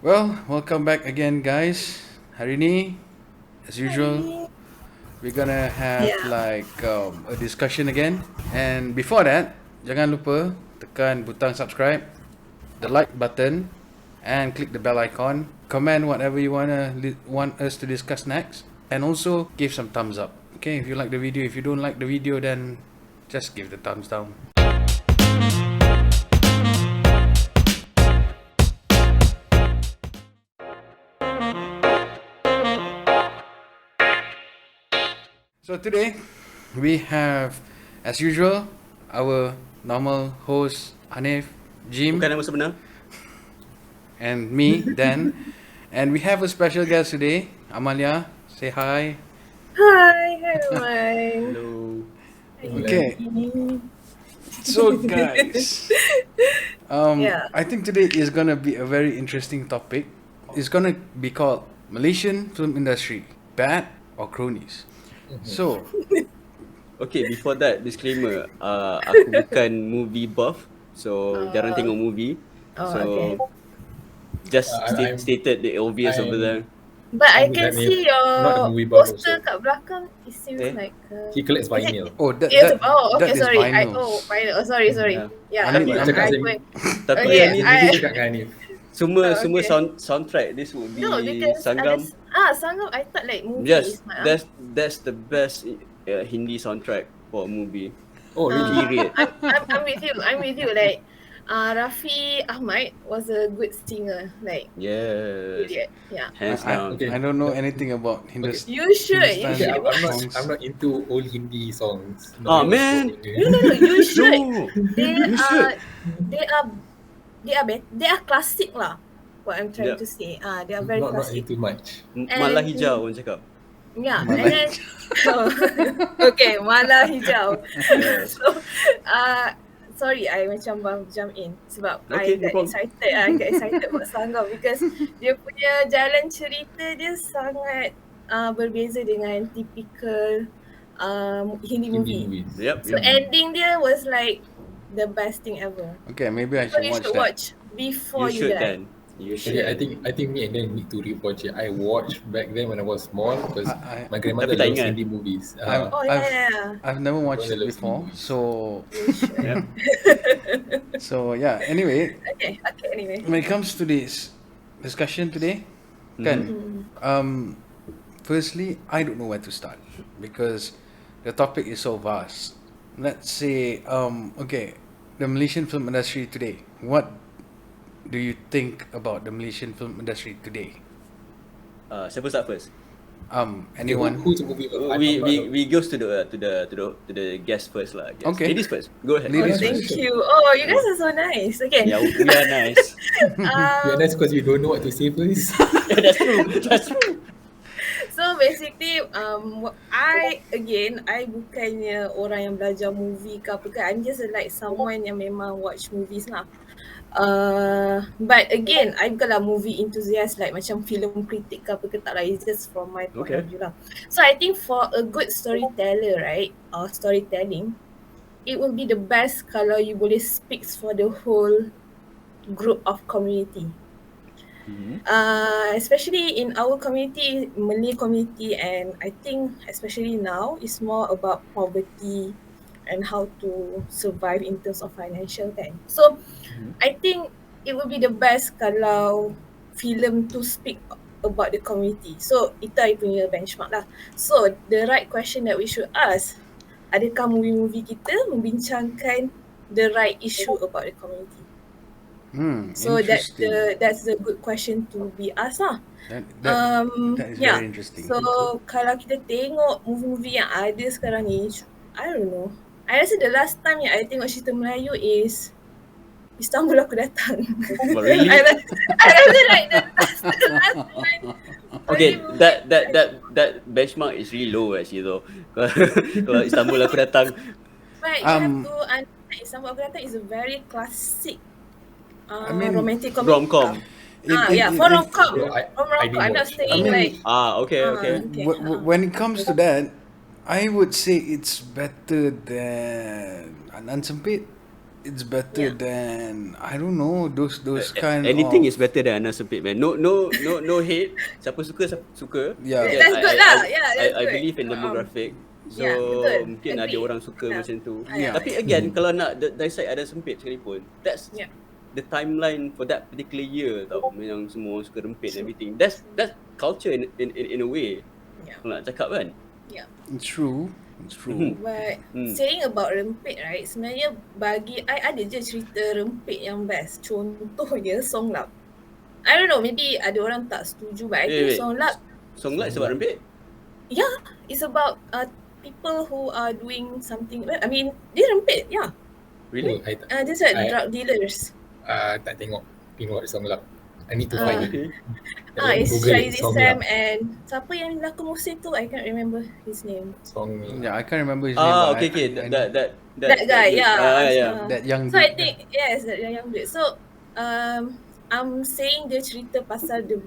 Well, welcome back again, guys. Hari ni, as usual, we're gonna have a discussion again. And before that, jangan lupa tekan butang subscribe, the like button, and click the bell icon. Comment whatever you want us to discuss next, and also give some thumbs up. Okay, if you like the video. If you don't like the video, then just give the thumbs down. So today we have, as usual, our normal host Hanif, Jim, Bukan nama sebenar. and me, Dan. And we have a special guest today, Amalia. Say hi. Hi everyone. Hello. Okay. So guys, I think today is gonna be a very interesting topic. It's gonna be called Malaysian Film Industry, bad or cronies. So, Okay, before that, disclaimer. Aku bukan movie buff. So, jarang tengok movie. So, Okay. just I'm- stated the obvious over there. But I I'm can not see not a your movie buff poster also. kat belakang. It seems Eh? like He collects vinyl. that okay, is sorry. vinyls. Vinyl. Oh, sorry. Yeah. Yeah, I mean, okay. cakap I sendiri. went. Tapi Okay, yang ni Dia cakap kat Hanif. semua okay. soundtrack. This would be No, because Sangam. Sangam. I thought like movie Yes, is my. that's the best Hindi soundtrack for a movie. Oh, really? Period. I'm with you. Like, Rafi Ahmad was a good singer. Like, Yes. period. Yeah. Hands down. Okay. I don't know anything about Hindustan. You should. Okay, Songs. I'm not into old Hindi songs. Oh, man. No. You should. No. They You should. they are classic lah. What I'm trying Yep. to say. They are very Not classic. into much. Malah hijau orang cakap. Yeah, Malah and then okay, malah hijau. Yes. So, sorry, I macam jump in sebab Okay, no I problem. get excited about Sangam because dia punya jalan cerita dia sangat berbeza dengan typical Hindi Hindi movie. movies. Yep. So ending dia was like the best thing ever. Okay, maybe I So should you watch should that. watch before You should die. then. You should. Okay, I think me and then need to rewatch it. I watched back then when I was small because I- my grandmother Tapi tak loves ingat. Hindi movies. I'm- Oh yeah. I've never watched it One of those before, movies. so You should. Yeah. so yeah. Anyway, Okay, anyway. when it comes to this discussion today, kan, firstly, I don't know where to start because the topic is so vast. Let's say, okay, the Malaysian film industry today. What do you think about the Malaysian film industry today? Siapa start first? Anyone? Who's the movie? We goes to the guest first lah. I guess. Okay. Ladies first. Go ahead. Ladies Thank first. you. Oh, you guys are so nice. Okay. Yeah, we are nice. You're nice because you don't know what to say first. That's true. That's true. So basically, I bukannya orang yang belajar movie ke apa ke. I'm just like someone yang memang watch movies lah. But again, I bukanlah movie enthusiast like macam film critic ke apa ke tak lah. It's just from my point of view lah. So I think for a good storyteller, right, or storytelling, it will be the best kalau you boleh speaks for the whole group of community. Especially in our community, Malay community, and I think especially now, it's more about poverty and how to survive in terms of financial kan. So, I think it would be the best kalau filem tu speak about the community. So, itu I punya benchmark lah. So, the right question that we should ask, adakah movie-movie kita membincangkan the right issue about the community? So that's the good question to be asked lah. That is very interesting. So kalau kita tengok movie-movie yang ada sekarang ni, I don't know. I rasa the last time yang I tengok cerita Melayu is Istanbul Aku Datang. Oh, really? I rasa like the last one. Okay, that benchmark is really low actually though. Kalau Istanbul Aku Datang. But you have to understand Istanbul Aku Datang is a very classic I mean, romantic comedy. rom-com. For rom-com. I didn't I'm not watch. saying like Okay. When it comes to that, I would say it's better than Anan Sempit. it's better than, I don't know, those kind Anything of, is better than Anas Sempit, man. No hate. Siapa suka, siapa suka. yeah. Again, That's good lah. Yeah, that's I good. believe in demographic. So Yeah, betul. mungkin ada Agree. orang suka Yeah. macam tu. Yeah. Tapi again, kalau nak dissect Anas Sempit sekalipun, that's Yeah. the timeline for that particular year tau. Yang semua orang suka rempit and everything. That's culture in a way. Yeah. Kalau nak cakap kan. Yeah. It's true. It's true. But saying about rempit, right, sebenarnya bagi I ada je cerita rempit yang best. Contohnya Songlap. I don't know, maybe ada orang tak setuju, but I think Songlap, Songlap sebab rempit? yeah, it's about people who are doing something. I mean, dia rempit, yeah. Really? I tak, Dia said drug dealers. tak tengok Songlap. I need to find it. It's Google Shahidi Songlap. Sam and siapa yang lakon musim tu? I can't remember his name. Yeah, I can't remember his name. but Okay, I know that guy, yeah. yeah. that young So I dude. think yes, that young dude. So I'm saying dia cerita pasal the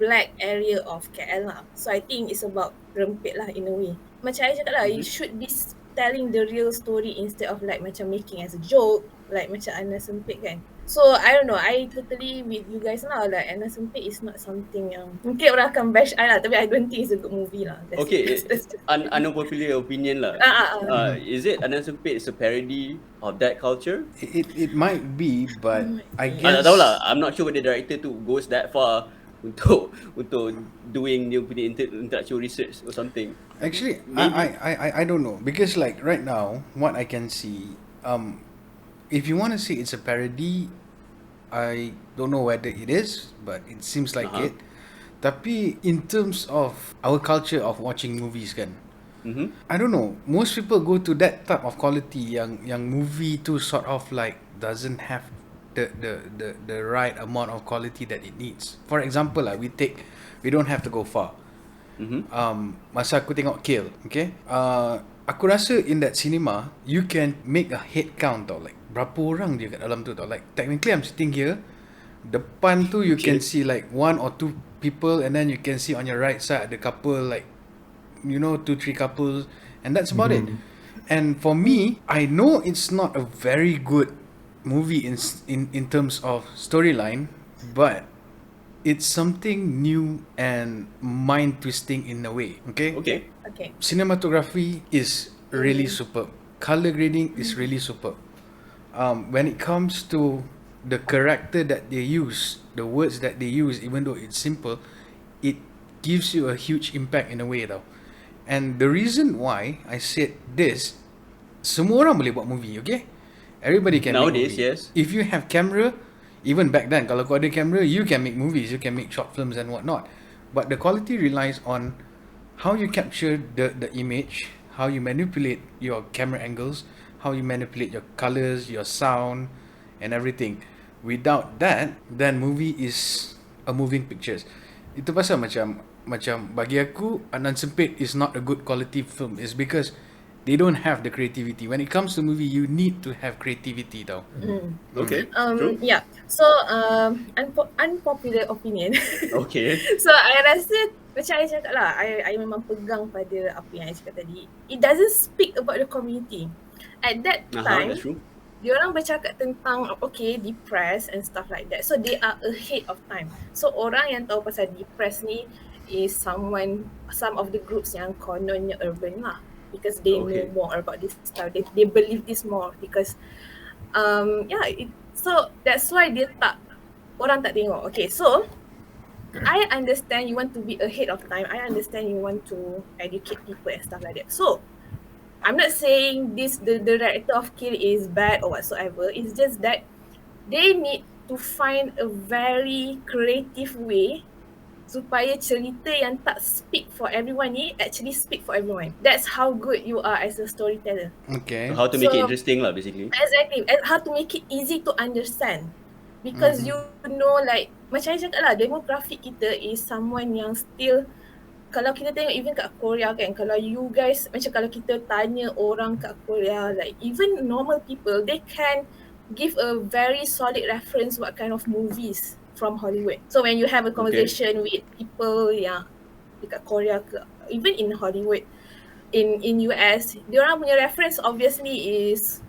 black area of KL lah. So I think it's about rempit lah in a way. Macam I cakap lah, you should be telling the real story instead of like macam making as a joke, like macam Anas Sempit kan. So I don't know, I totally with you guys lah, like Anas Sempit is not something yang mungkin orang akan bash I lah, tapi I don't think it's a good movie lah. Okay, unpopular opinion lah. Is it Anas Sempit is a parody of that culture? It might be, but I I guess tak tahu lah. I'm not sure whether the director tu goes that far untuk doing dia punya intellectual research or something. actually Maybe. I don't know, because like right now what I can see, if you want to say it's a parody, I don't know whether it is, but it seems like it. Tapi in terms of our culture of watching movies kan, I don't know, most people go to that type of quality yang movie tu sort of like doesn't have the right amount of quality that it needs. For example lah, we don't have to go far. Masa aku tengok Kill, okay, aku rasa in that cinema you can make a head count tau, like berapa orang dia kat dalam tu tau. Like technically I'm sitting here, depan tu you can see like one or two people, and then you can see on your right side the couple, like 2-3 couples, and that's about it. And for me, I know it's not a very good movie in terms of storyline, but it's something new and mind twisting in a way. Okay. Okay. Cinematography is really superb. Color grading is really superb. When it comes to the character that they use, the words that they use, even though it's simple, it gives you a huge impact in a way tau. And the reason why I said this, semua orang boleh buat movie, okay? Everybody can Nowadays, make movie. yes. If you have camera, even back then, kalau kau ada camera, you can make movies, you can make short films and whatnot. But the quality relies on how you capture the image, how you manipulate your camera angles, how you manipulate your colors, your sound, and everything. Without that, then movie is a moving pictures. Itu pasal macam bagi aku, Anan Sempit is not a good quality film. It's because they don't have the creativity. When it comes to movie, you need to have creativity tau. Okay. True. Yeah. So unpopular opinion. Okay. So I rasa macam I cakap lah, I memang pegang pada apa yang I cakap tadi. It doesn't speak about the community. At that time, That's true. diorang bercakap tentang depressed and stuff like that. So they are ahead of time. So orang yang tahu pasal depressed ni is some of the groups yang kononnya urban lah, because they know more about this stuff. They believe this more because so that's why orang tak tengok. Okay, so I understand you want to be ahead of time. I understand you want to educate people and stuff like that. So I'm not saying the director of Kill is bad or whatsoever. It's just that they need to find a very creative way supaya cerita yang tak speak for everyone ni actually speak for everyone. That's how good you are as a storyteller. Okay. So how to make it interesting lah, basically. Exactly. And how to make it easy to understand. Because you know, like macam I cakap lah, demographic kita is someone yang still, kalau kita tengok even kat Korea kan, kalau you guys, macam kalau kita tanya orang kat Korea, like even normal people, they can give a very solid reference what kind of movies from Hollywood. So when you have a conversation with people yang dekat Korea ke, even in Hollywood, in US, diorang punya reference obviously is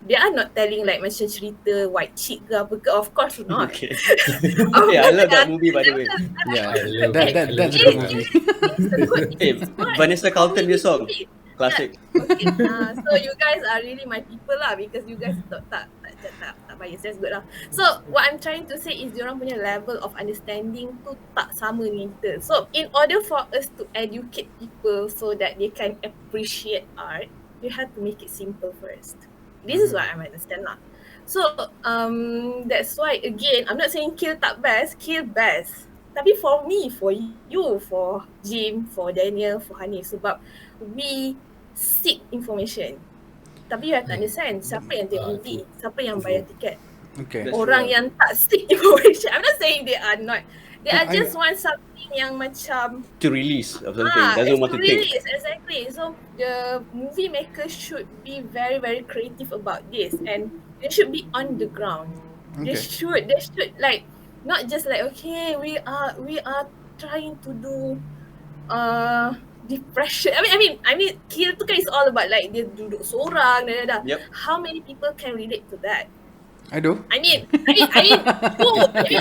they are not telling like macam cerita white chick ke apa ke, of course not. Okay. Hey, I love that movie by the way. Yeah, I love that's a it. good movie. Hey, Vanessa Carlton punya song. Classic. Okay, so you guys are really my people lah, because you guys tak bias. That's good lah. So what I'm trying to say is diorang punya level of understanding tu tak sama dengan kita. So in order for us to educate people so that they can appreciate art, you have to make it simple first. This is what I understand lah. So that's why again, I'm not saying kill tak best, kill best. Tapi for me, for you, for Jim, for Daniel, for Hanif, sebab we seek information. Tapi you have to understand siapa yang tengok movie, siapa yang bayar tiket. Okay. That's Orang true. yang tak seek information. I'm not saying they are not. They are I- just want something yang macam To release of something. Doesn't want to think. release, exactly. So the movie maker should be very, very creative about this, and they should be on the ground. They Okay. should like not just like, okay, we are trying to do depression. I mean kill tu kan is all about like dia duduk seorang dah. Yep. How many people can relate to that? I do. I mean, you. I'm Okay,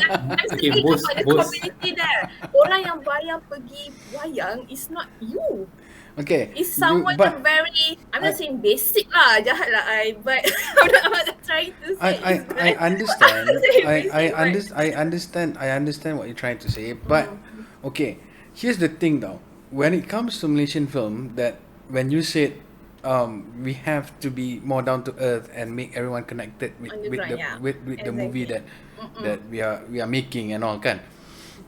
speaking both- about the both- community there. Orang yang bayar pergi wayang is not you. Okay. It's someone but yang very, I'm not I- saying basic lah, jahat lah I, but I'm not trying to say I it's bad. understand. I'm saying I basic, but- I understand what you're trying to say. But okay, here's the thing though. When it comes to Malaysian film, that when you said we have to be more down to earth and make everyone connected with, On the with ground, the yeah. with the movie that Exactly. that we are making and all kan.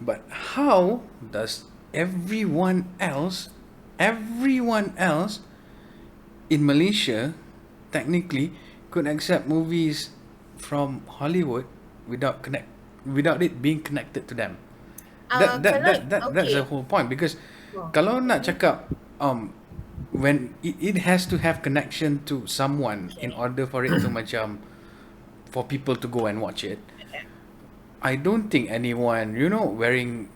But how does everyone else in Malaysia technically could accept movies from Hollywood without it being connected to them? That's the okay. whole point, because Oh. kalau nak cakap when it has to have connection to someone in order for it to macam for people to go and watch it. Okay. I don't think anyone, wearing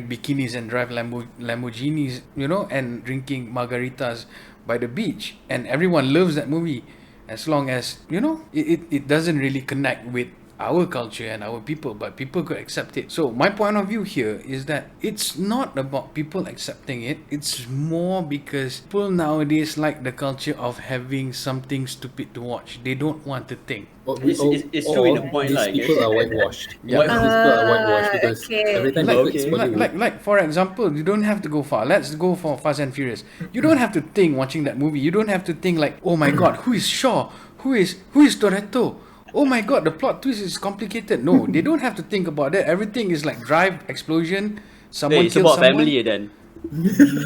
bikinis and drive Lamborghinis, and drinking margaritas by the beach, and everyone loves that movie, as long as it doesn't really connect with our culture and our people, but people could accept it. So my point of view here is that it's not about people accepting it. It's more because people nowadays like the culture of having something stupid to watch. They don't want to think. It's true in a point These lah, I people guess. are whitewashed. Yeah. These people are whitewashed because Okay. every time they put Okay. Hollywood. Like for example, you don't have to go far. Let's go for Fast and Furious. You don't have to think watching that movie. You don't have to think like, oh my god, who is Shaw? Who is Toretto? Oh my god, the plot twist is complicated. No, they don't have to think about that. Everything is like drive, explosion, someone Hey, it's kills about someone. family then.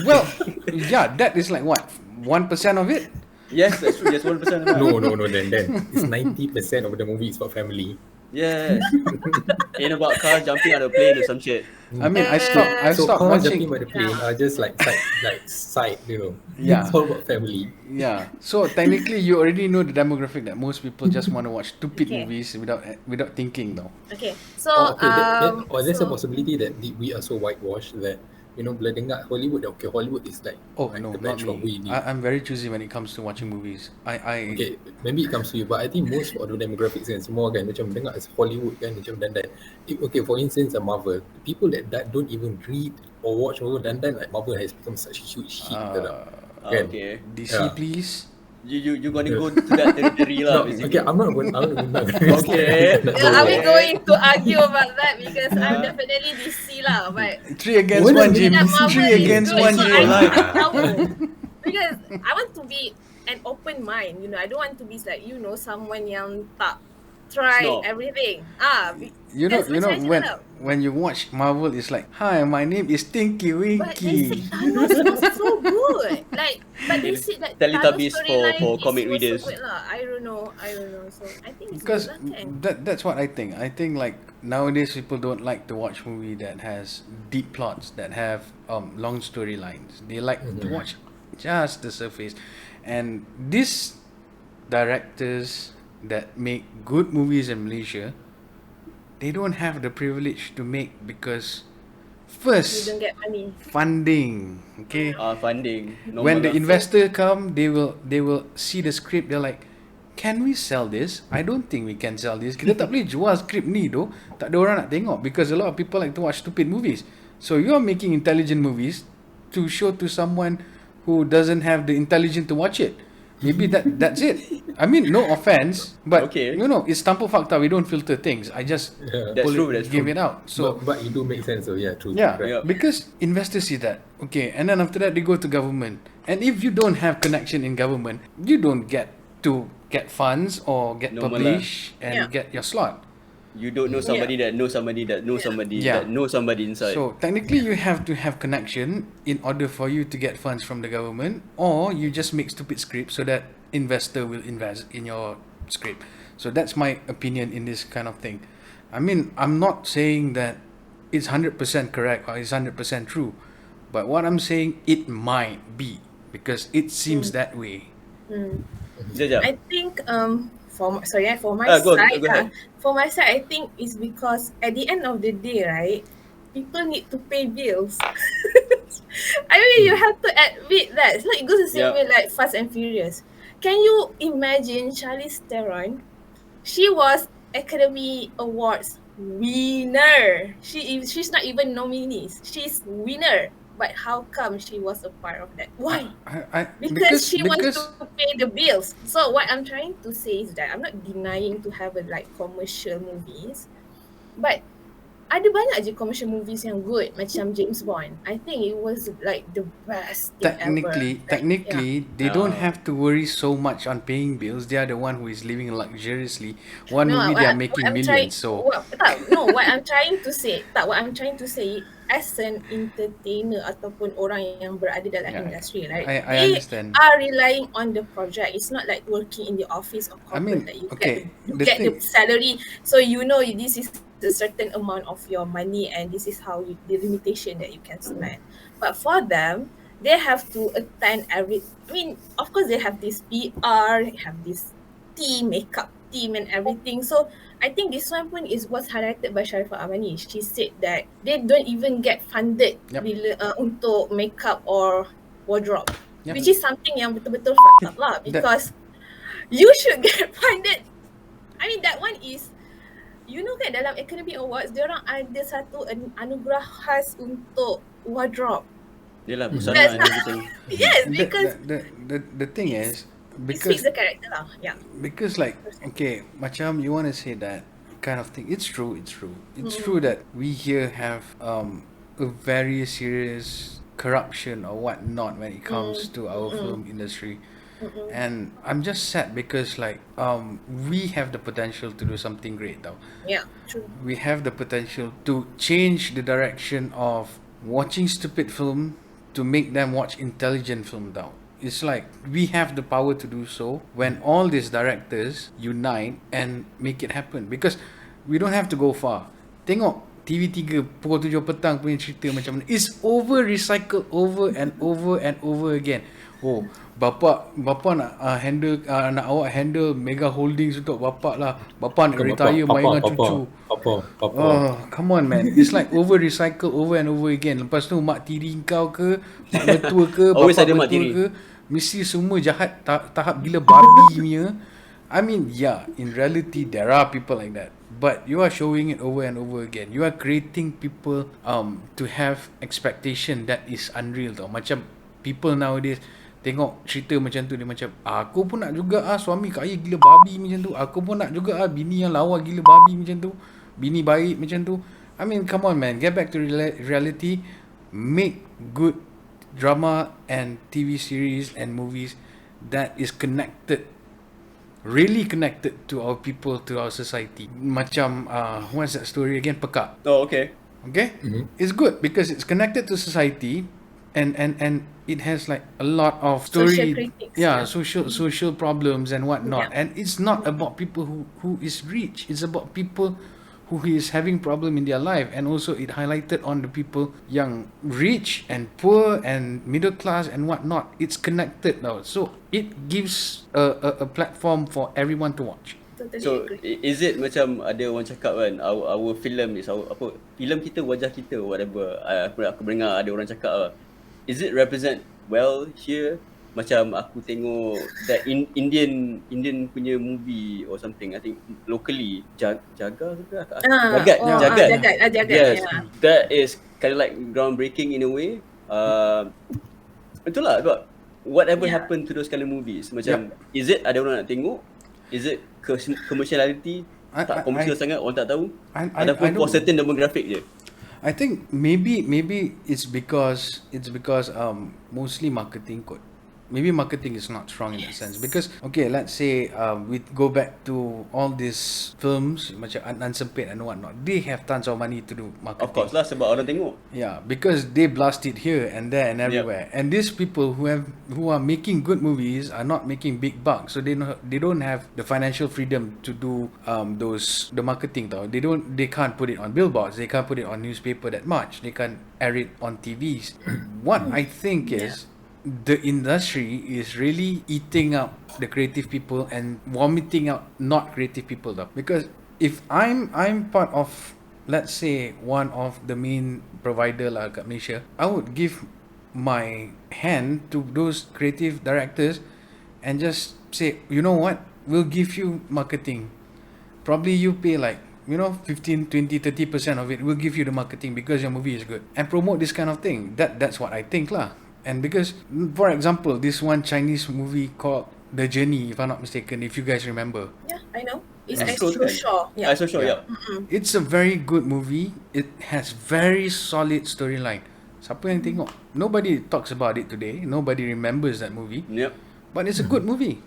Well, yeah, that is like what, 1% of it. Yes, that's true. Just 1%. No, then it's 90% of the movie is about family. Yes. Ain't about cars jumping out of a plane or some shit. I mean, I So stopped cars jumping watching. by the plane are just like side, Yeah. It's all about family. Yeah, so technically you already know the demographic that most people just want to watch stupid Okay. movies without thinking though. Okay. So There's a so- possibility that we are so whitewashed that bila dengar Hollywood, okay, Hollywood is like No, the not bench what we me. need. I'm very choosy when it comes to watching movies. Okay, maybe it comes to you, but I think most of the demographics kan semua kan macam dengar as Hollywood kan macam dandan. Okay, for instance, Marvel, people that don't even read or watch Marvel dandan, like Marvel has become such a huge hit. Kan? Okay. DC Yeah. please. You gonna go to that territory lah, basically. Okay, I'm not going. Okay. Are we going to argue about that? Because I'm definitely DC lah, but 3 against Wouldn't 1, be James. that Marvel 3 is against good, 1, so James. I tahu. Because I want to be an open mind, I don't want to be like, someone yang tak try Snob. everything. You know macam when cakap. when you watch Marvel, it's like, hi, my name is Tinky But they Winky. said Thanos was so good. But they said that Teletubbies Thanos storyline for comic was readers. so good lah. I don't know. So I think it's Because good lah, kan? that's what I think. I think like nowadays people don't like to watch movie that has deep plots, that have long storylines. They like to watch just the surface. And these directors that make good movies in Malaysia, they don't have the privilege to make because You first don't get money. funding. Okay. Funding. When the Normal lah. investor come, they will see the script. They're like, can we sell this? I don't think we can sell this. Kita tak boleh jual skrip ni tu. Tak ada orang nak tengok because a lot of people like to watch stupid movies. So you are making intelligent movies to show to someone who doesn't have the intelligence to watch it. Maybe that's it. I mean, no offense, but Okay. you know, it's tanpa fakta. We don't filter things. I just That's pull true, it, that's give true. it out. So but it do make sense. So yeah, true. yeah, Right. Yeah. because investors see that. Okay, and then after that they go to government. And if you don't have connection in government, you don't get to get funds or get Normal published and Yeah. get your slot. You don't know somebody that knows somebody that knows somebody Yeah. that knows somebody inside. So technically you have to have connection in order for you to get funds from the government, or you just make stupid scripts so that investor will invest in your script. So that's my opinion in this kind of thing. I mean, I'm not saying that it's 100% correct or it's 100% true, but what I'm saying, it might be because it seems that way. Sekejap. I think for my side, Go ahead. for my side, I think it's because at the end of the day, right, people need to pay bills. I mean, you have to admit that. It's like it goes the same Yeah. way like Fast and Furious. Can you imagine Charlize Theron? She was Academy Awards winner. She's not even nominees. She's winner. But how come she was a part of that? Why? Because she wants to pay the bills. So what I'm trying to say is that I'm not denying to have a like commercial movies, but ada banyak je commercial movies yang good macam James Bond. I think it was like the best thing ever. Technically, they don't have to worry so much on paying bills. They are the one who is living luxuriously. One movie they are making millions. What I'm trying to say, as an entertainer ataupun orang yang berada dalam industri, right? I understand. They are relying on the project. It's not like working in the office or corporate I mean, that you okay, get the salary. So you know this is a certain amount of your money and this is how the limitation that you can spend. But for them, they have to attend I mean, of course they have this PR, they have this team, makeup team and everything. So I think this one pun is what's highlighted by Sharifah Amani. She said that they don't even get funded untuk makeup or wardrobe. Yep. Which is something yang betul-betul fucked up lah, because you should get funded. I mean that one is, you know kan dalam Academy Awards, diorang ada satu anugerah khas untuk wardrobe. Yelah, busana and everything. Yes, because the thing is, it because fits the character lah. Yeah. because like, okay, macam you want to say that kind of thing. It's true. It's true that we here have a very serious corruption or whatnot when it comes to our film industry. And I'm just sad because like we have the potential to do something great though. Yeah, true. We have the potential to change the direction of watching stupid film to make them watch intelligent film though. It's like we have the power to do so when all these directors unite and make it happen, because we don't have to go far. Tengok TV3 pukul 7 petang punya cerita macam mana. It's recycled over and over again. Oh, bapa nak handle nak awak handle mega holdings untuk bapa lah. Bapa nak retire main dengan cucu. Papa. Oh, come on man. It's like recycle over and over again. Lepas tu mak tiri kau ke, mak mertua ke, Always bapa ada mak mertua tiri. ke, mesti semua jahat tahap gila babi punya. I mean, yeah, in reality there are people like that. But you are showing it over and over again. You are creating people to have expectation that is unreal tau. Macam people nowadays tengok cerita macam tu, dia macam aku pun nak juga suami kaya gila babi macam tu. Aku pun nak juga bini yang lawa gila babi macam tu. Bini baik macam tu. I mean, come on man, get back to reality. Make good drama and TV series and movies that is connected, really connected to our people, to our society. Macam what's that story again? Pakar. Oh, okay. Okay? It's good because it's connected to society and it has like a lot of story. Social critics, Social problems and whatnot. Yeah. And it's not about people who is rich. It's about people who is having problem in their life, and also it highlighted on the people yang rich and poor and middle class and whatnot. It's connected now. So it gives a platform for everyone to watch. Totally So agree. is it macam ada orang cakap kan, our film is filem kita, wajah kita, whatever. Aku dengar ada orang cakap is it represent well here macam aku tengok that Indian punya movie or something, I think locally Jaga ke Jagat. Jagat. Yes, Yeah. that is kind of like groundbreaking in a way. Itulah sebab whatever Yeah. happened to those kind of movies, macam is it ada orang nak tengok, is it commerciality tak komersial sangat, orang tak tahu, ataupun for certain demographic je. I think maybe it's because mostly marketing kot. Maybe marketing is not strong in that sense because okay, let's say we go back to all these films macam Unsempit and whatnot. They have tons of money to do marketing. Of course lah, sebab orang tengok. Yeah, because they blast it here and there and everywhere. And these people who are making good movies are not making big bucks, so they don't have the financial freedom to do the marketing tau. They can't put it on billboards, they can't put it on newspaper that much, they can't air it on TVs. What I think is the industry is really eating up the creative people and vomiting out not creative people though. Because if I'm part of, let's say, one of the main provider lah kat Malaysia, I would give my hand to those creative directors and just say, you know what, we'll give you marketing. Probably you pay like 15, 20, 30% of it. We'll give you the marketing because your movie is good. And promote this kind of thing. That's what I think lah. And because, for example, this one Chinese movie called The Journey, if I'm not mistaken, if you guys remember. Yeah, I know. It's Astro Astro kan? Shaw. Yeah. Astro Shaw, yeah. It's a very good movie. It has very solid storyline. Siapa yang tengok? Nobody talks about it today. Nobody remembers that movie. Yep. But it's a good movie.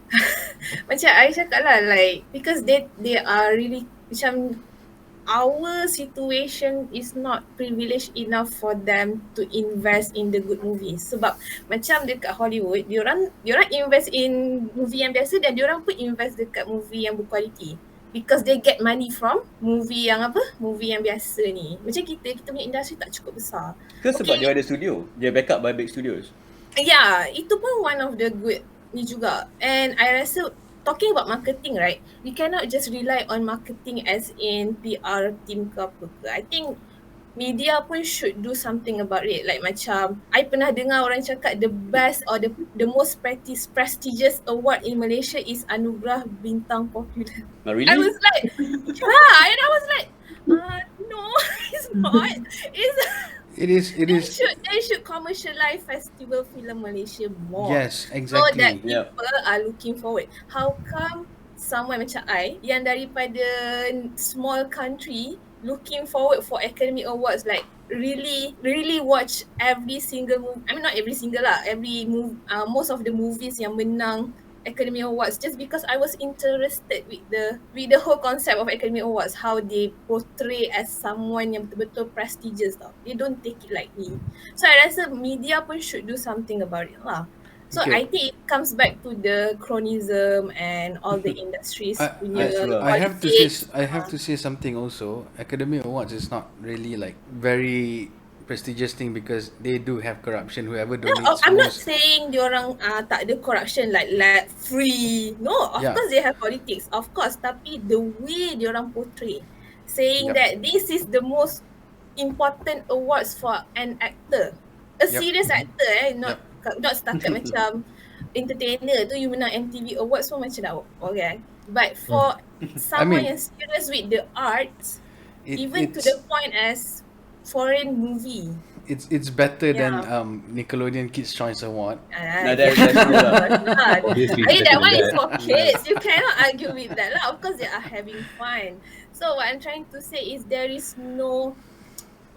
Macam I cakap lah, like because they are really macam our situation is not privileged enough for them to invest in the good movies. Sebab macam dekat Hollywood, diorang invest in movie yang biasa dan diorang pun invest dekat movie yang berkualiti. Because they get money from movie yang biasa ni. Macam kita punya industri tak cukup besar. Ke sebab dia ada studio, dia backup by big studios. Yeah, itu pun one of the good ni juga. And I rasa talking about marketing, right, we cannot just rely on marketing as in PR team ke apa ke. I think media pun should do something about it. Like macam, I pernah dengar orang cakap the best or the most prestigious award in Malaysia is Anugerah Bintang Popular. Oh, really? I was like, yeah, and I was like, no, it's not. It is. They should commercialize Festival Filem Malaysia more. Yes, So exactly. that people are looking forward. How come someone macam I yang daripada small country looking forward for Academy Awards, like really watch every single movie. I mean not every single lah. Most of the movies yang menang Academy Awards, just because I was interested with the whole concept of Academy Awards, how they portray as someone yang betul-betul prestigious tau. They don't take it lightly. So I rasa media pun should do something about it lah. So Okay. I think it comes back to the chronism and all the industries punya I have politics. to say something also. Academy Awards is not really like very prestigious thing because they do have corruption. Whoever donates No, I'm not most. saying diorang tak ada corruption like free. No, of Yeah. course they have politics. Of course, tapi the way diorang portray, saying Yup. that this is the most important awards for an actor. A Yup. serious actor not setakat macam entertainer tu you menang MTV Awards pun macam dah okay. But for someone mean, yang serious with the arts, even to it's the point as foreign movie. it's better than Yeah. Nickelodeon Kids Choice Award. Nah, that's true lah. Obviously, I mean, that better one than is that. for kids. You cannot argue with that lah. Of course, they are having fun. So what I'm trying to say is there is no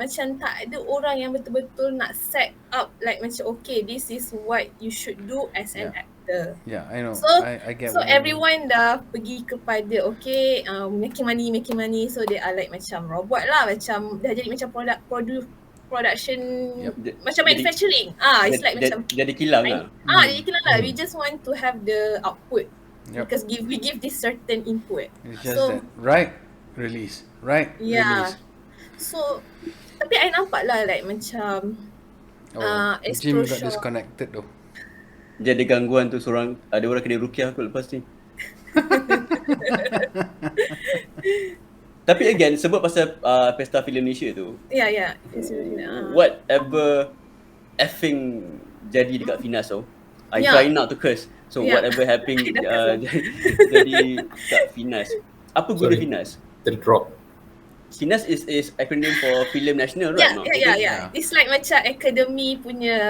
macam tak ada orang yang betul-betul nak set up like macam okay, this is what you should do as an Yeah. actor. Yeah, I know. So I get so what you mean. everyone dah pergi kepada okay, making money, so they are like macam robot lah, macam dah jadi macam production Yep. macam Jadi- manufacturing. It's like macam jadi kilang lah. jadi kena lah. We just want to have the output Yep. because we give this certain input. It's just So that right release, right yeah. release. So tapi I nampak lah like macam Jim got exposure. disconnected though. Dia ada gangguan tu, ada orang kena rukiah kot lepas ni. Tapi again, sebut pasal Pesta Filem Malaysia tu, Yeah. whatever effing jadi dekat Finas tu, I try not to curse. So whatever happening jadi kat Finas. Apa guna Finas? Terdrop. Finas is acronym for Film Nasional, right? Yeah. It's like macam academy punya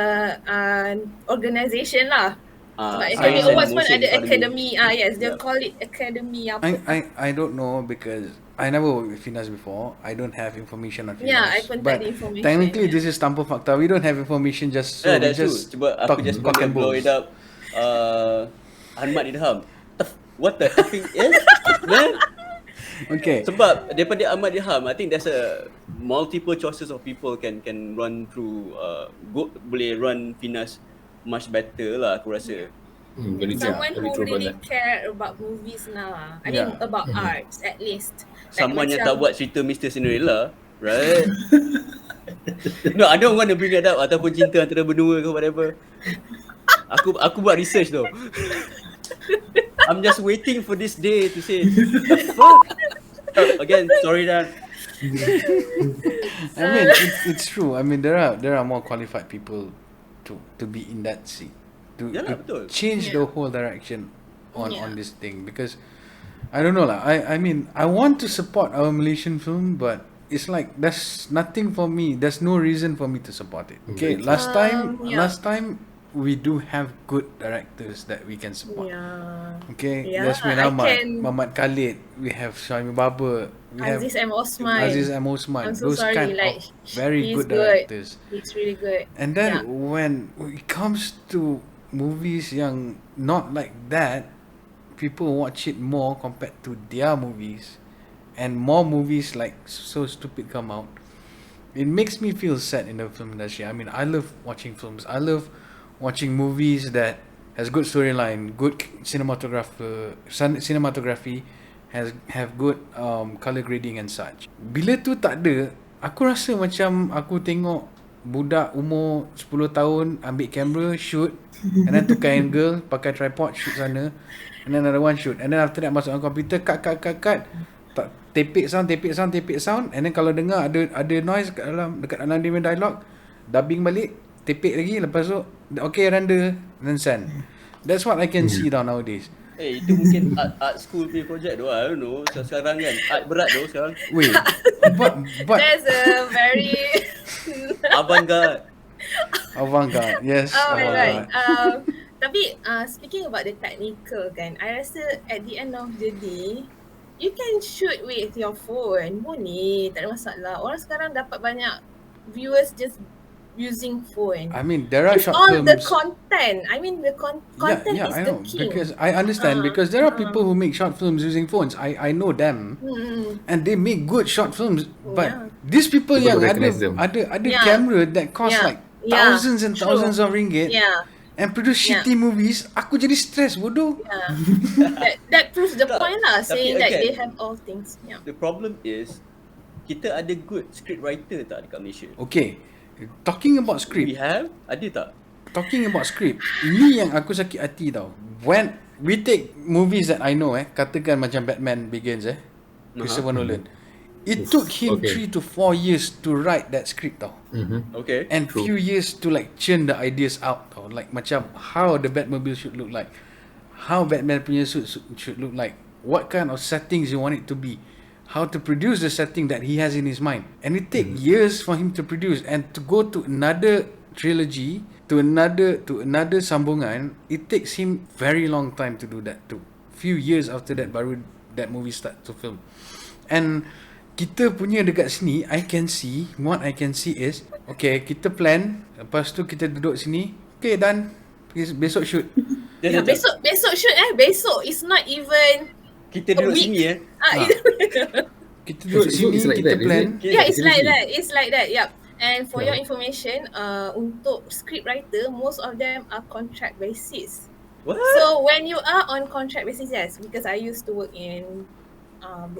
organisation lah. Sebab Academy Awards pun ada academy. Yes, they call it academy apa. I don't know because I never worked with Finas before. I don't have information on Finas. Yeah, I pun tak ada information. Technically, this is tanpa fakta. We don't have information just so we just Cuba talk aku just cock and blow balls. it up. Ahmad Dirham. What the effing is? Man? Okay. Sebab daripada Ahmad Dirham, I think there's a multiple choices of people can run through boleh run Finas much better lah aku rasa. Someone who really care about movies now. I mean about arts at least. Someone yang tak buat cerita Mr. Cinderella, right? No, I don't want to bring it up ataupun cinta antara berdua ke whatever. Aku buat research though. I'm just waiting for this day to say the fuck. Again, sorry Dan. I mean, it's true. I mean, there are more qualified people to be in that seat to change the whole direction on this thing, because I don't know lah. I mean, I want to support our Malaysian film, but it's like there's nothing for me. There's no reason for me to support it. Okay, last time we do have good directors that we can support. Okay, Yasmin Ahmad, Muhammad Khalid, we have Syamil Babar, we Aziz have Aziz M. Osman. Osman. I'm so Those sorry, kind like, of very good good. directors. He's really good. And then when it comes to movies yang not like that, people watch it more compared to their movies, and more movies like So Stupid come out. It makes me feel sad in the film industry. I mean, I love watching films. I love watching movies that has good storyline, good cinematography, have good color grading and such. Bila tu tak ada, aku rasa macam aku tengok budak umur 10 tahun ambil kamera, shoot, and then tukar angle, pakai tripod, shoot sana, and then another one shoot, and then after that masuk dalam komputer, cut, tapik sound, and then kalau dengar ada noise dekat dalam dia dialog, dubbing balik, tapik lagi, lepas tu okay, render, then send. That's what I can see nowadays. Itu mungkin art school punya project tu, I don't know. Sekarang kan art berat tu sekarang. Wait, but That's a very avant-garde. Yes. Oh my god. Tapi speaking about the technical kan, I rasa at the end of the day, you can shoot with your phone. Boleh, tak ada masalah. Orang sekarang dapat banyak viewers just using phone. I mean, there are short all films. The content. I mean, the content is I the know, key. because I understand, because there are people who make short films using phones. I know them, and they make good short films. But these people yang ada camera that cost like thousands and thousands of ringgit, and produce shitty movies, aku jadi stress bodoh. That proves the point lah, saying that they have all things. The problem is, kita ada good script writer tak dekat Malaysia? Okay, talking about script. We have? Ada tak? Talking about script, ini yang aku sakit hati tau. When we take movies that I know, katakan macam Batman Begins, Christopher Nolan. It took him 3 to 4 years to write that script tau. Okay. And few years to like churn the ideas out tau. Like macam how the Batmobile should look like, how Batman punya suit should look like, what kind of settings you want it to be, how to produce the setting that he has in his mind. And it take years for him to produce, and to go to another trilogy, to another sambungan, it takes him very long time to do that too. Few years after that baru that movie start to film. And kita punya dekat sini, what I can see is, okay, kita plan, lepas tu kita duduk sini, okay, done, besok shoot. Besok shoot besok is not even kita duduk sini kita duduk sini, like kita that, plan. It's like that, yep. And for your information, untuk script writer, most of them are contract basis. What? So when you are on contract basis, yes, because I used to work in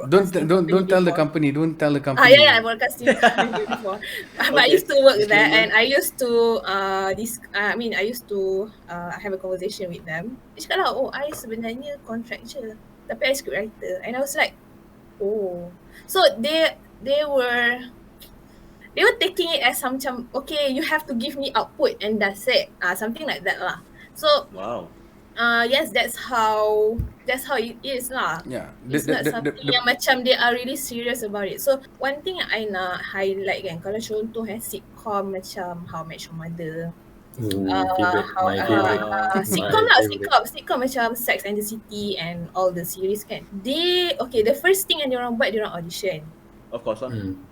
Don't tell the company. Don't tell the company. Broadcasting before. But I used to work there, and I used to I used to have a conversation with them. Dia cakap lah, I sebenarnya contract je, tapi I script writer. And I was like, so they were taking it as macam, okay, you have to give me output and that's it, something like that lah. So Wow. yes, that's how it is lah. Yeah. It's not something yang macam they are really serious about it. So one thing I nak highlight kan, kalau contoh sitcom macam How I Met Your Mother, Favorite, my favorite. sitcom My lah, favorite. sitcom macam Sex and the City and all the series kan. The first thing yang diorang buat, diorang audition. Of course lah.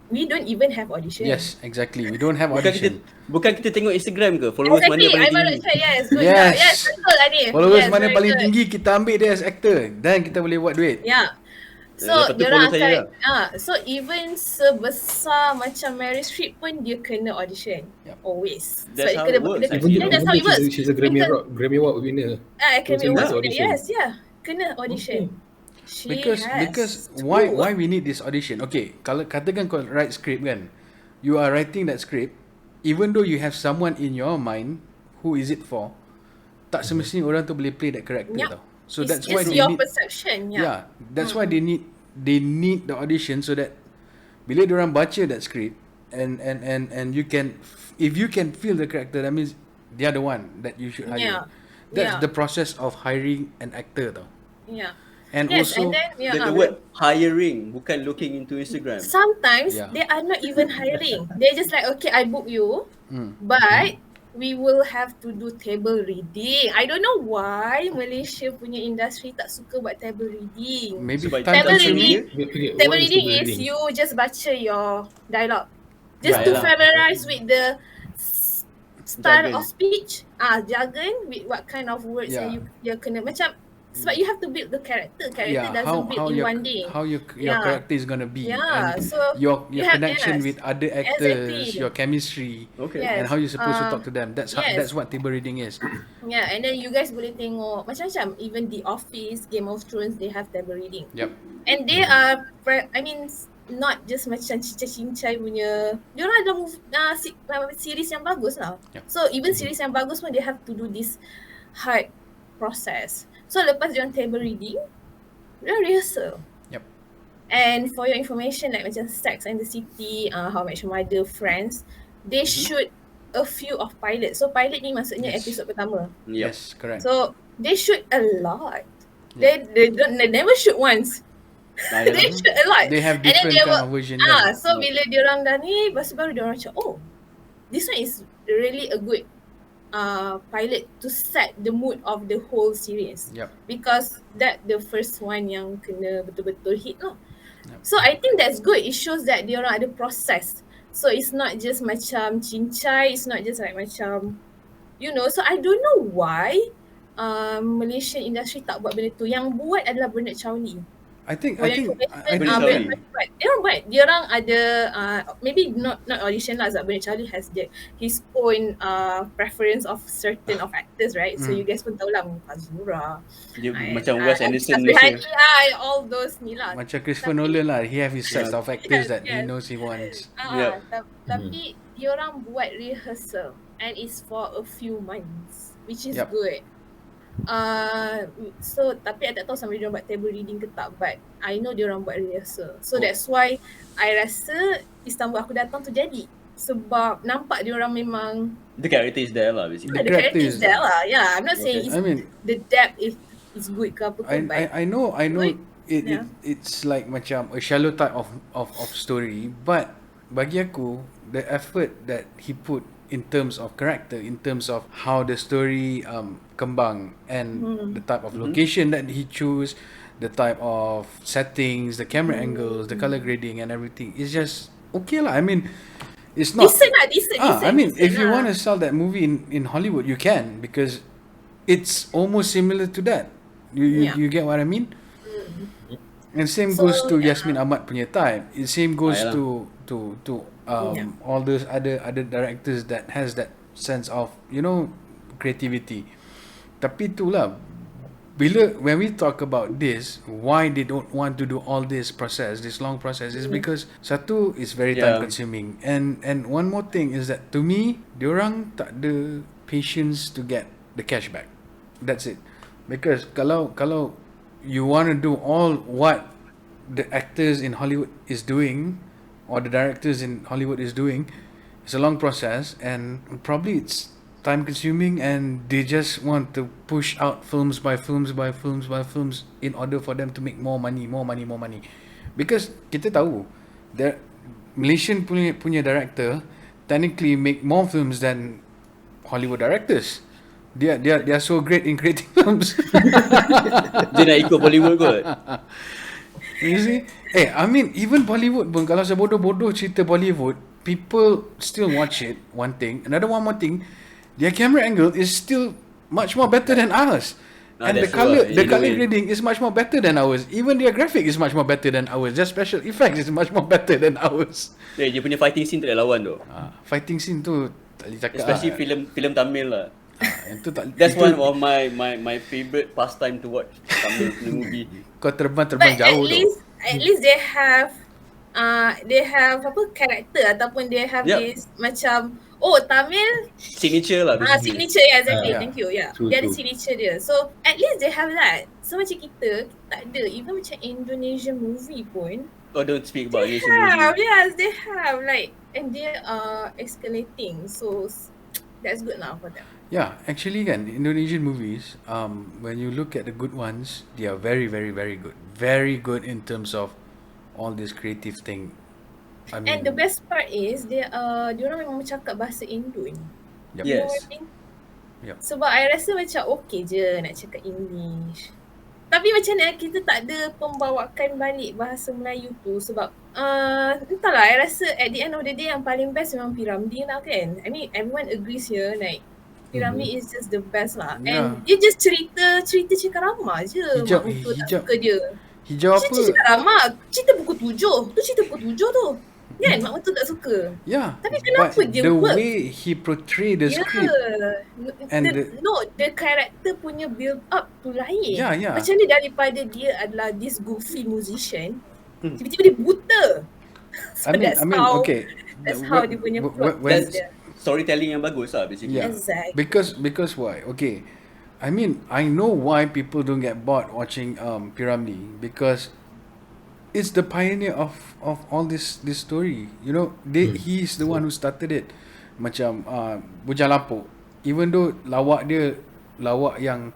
We don't even have audition. Yes, exactly. We don't have Bukan audition. kita tengok Instagram ke? Followers mana Exactly, paling I baru tinggi? check. Yes, good Yes. job. Yes, betul Adif. Followers Yes, mana very paling good. tinggi, kita ambil dia as actor dan kita boleh buat duit. Yeah. So Lepas tu diorang follow saya akan so even sebesar macam Meryl Streep pun dia kena audition. Yup. Always. That's dia how kena it works, dia- actually. yeah, that's how it works. She's a Grammy Award winner. Academy So, Award. audition. Yes, yeah. Kena audition. She Because has why to. we need this audition? Okay, kalau katakan kau write script kan, you are writing that script, even though you have someone in your mind, who is it for? Tak semestinya orang tu boleh play that character Yup. tau. So It's that's why just they your need. perception. Yeah. That's why they need the audition so that bila diorang baca that script and you can, if you can feel the character, that means they are the one that you should hire. Yeah. That's Yeah. the process of hiring an actor tau. Yeah. And Yes, also and then The word hiring, bukan looking into Instagram. sometimes Yeah. they are not even hiring. They're just like, okay, I book you, but we will have to do table reading. I don't know why Malaysia punya industri tak suka buat table reading. maybe Sebab time Table consuming. reading. Table reading is you just baca your dialogue. Just to Yalah. familiarize with the style Jargon. of speech. Jargon with what kind of words Yeah. yang you kena macam sebab you have to build the character. Character doesn't build in one day. how your Yeah. character is gonna be, Yeah, and so your you have- connection yes. with other actors, Exactly. your chemistry, Okay. Yes. and how you're supposed to talk to them. That's yes. that's what table reading is. Yeah, and then you guys boleh tengok macam-macam. Even The Office, Game of Thrones, they have table reading. Yep. And they are, not just macam cincai-cincai punya. Diorang ada series yang bagus lah. Yep. So even series yang bagus pun, they have to do this hard process. So lepas diorang table reading, diorang rehearsal. Yep. And for your information, like macam Sex and the City, How I Met Your Mother, Friends, they shoot a few of pilot. So pilot ni maksudnya Yes. episode pertama. Yep. Yes, correct. So they shoot a lot. They never shoot once. They shoot a lot. They have And then different they kind will- of version. kan? So bila diorang dah ni, lepas tu baru diorang macam, oh, this one is really a good pilot to set the mood of the whole series. Yep. Because that the first one yang kena betul-betul hit lah. So I think that's good. It shows that diorang ada proses. So it's not just macam cincai, it's not just like macam, so I don't know why Malaysian industry tak buat benda tu. Yang buat adalah Bernard Chowley. I think Bernard Chowley. Diorang ada maybe not audition lah sebab Bernard Chowley has his own preference of certain of actors, right? So you guys pun tahu lah Azura. Dia macam Wes Anderson Malaysia. Malaysia. All those ni lah. macam Christopher Nolan lah, he have his set of actors that he yes. knows he wants. Yeah. Tapi diorang buat rehearsal and it's for a few months, which is Yup. good. So tapi I tak tahu sampai diorang buat table reading ke tak, but I know diorang buat rehearsal. So that's why I rasa Istanbul Aku Datang tu jadi. Sebab nampak diorang memang The character is there lah basically. the character character is is there lah. Yeah, I'm not saying Okay. it's I mean, the depth is good ke apa ke, but I know Good. it Yeah. it's like macam a shallow type of story, but bagi aku the effort that he put in terms of character, in terms of how the story kembang, and the type of location that he choose, the type of settings, the camera angles, the color grading and everything, it's just okay lah. I mean, it's not decent. I mean, if you want to to sell that movie in Hollywood, you can, because it's almost similar to that. Yeah. You get what I mean? And same So, goes to yeah. Yasmin Ahmad punya type. It same goes Yalah. to all those other directors that has that sense of creativity. Tapi itulah, when we talk about this, why they don't want to do all this long process is because satu is very time consuming, and one more thing is that to me diorang tak ada patience to get the cash back. That's it. Because kalau you want to do all what the actors in Hollywood is doing or the directors in Hollywood is doing, it's a long process, and probably it's time consuming, and they just want to push out films by films by films by films in order for them to make more money. Because kita tahu that Malaysian punya director technically make more films than Hollywood directors. They are so great in creating films. Dia nak ikut Bollywood kot. You see? I mean, even Bollywood pun, kalau sebodoh-bodoh cerita Bollywood, people still watch it, one thing. One more thing, their camera angle is still much more better than ours. And the color grading is much more better than ours. Even their graphic is much more better than ours. Their special effects is much more better than ours. Dia punya fighting scene tak ada lawan tu. Fighting scene tu tak boleh cakap. Especially filem Tamil lah. Itu tak, That's itu, one of my favorite pastime to watch Tamil movie. Kau terbang jauh tu. At least they have apa karakter ataupun they have this macam Tamil Signature lah. signature, exactly. Yeah. Thank you. Yeah. True, Dia ada true. signature dia. So at least they have that. So macam kita tak ada. Even macam Indonesian movie pun Oh, don't speak about they Asian have. movie. Yes, they have. Like, and they are escalating. So that's good lah for them. Yeah, actually kan, Indonesian movies, when you look at the good ones, they are very, very, very good. Very good in terms of all this creative thing. I mean, And the best part is diorang memang bercakap bahasa Indo ni. Yep. You know Yes. what I mean? Yep. Sebab I rasa macam okay je nak cakap English. Tapi macam mana kita tak ada pembawakan balik bahasa Melayu tu sebab entahlah, I rasa at the end of the day yang paling best memang Piramli lah kan. I mean everyone agrees here like Piramli is just the best lah. Yeah. And dia just cerita cakap je. Hijab- Mak Mutu tak hijab- suka dia. hijau apa? Cerita cakap ramah. Cerita buku 7. Tu cerita buku 7 tu. Kan Mak Mutu tak suka. Yeah. Tapi kenapa but dia the work? way he portray the script. And the character punya build up tu lain. Yeah, yeah. Macam ni daripada dia adalah this goofy musician, tiba-tiba dia buta. So I mean, okay. That's how dia punya plot when- twist dia. Storytelling yang bagus lah basically. Yeah. Exactly. Because why? Okay. I mean, I know why people don't get bored watching Piramli, because it's the pioneer of all this story. You know, he is the one who started it. Macam Bujang Lapuk. Even though lawak yang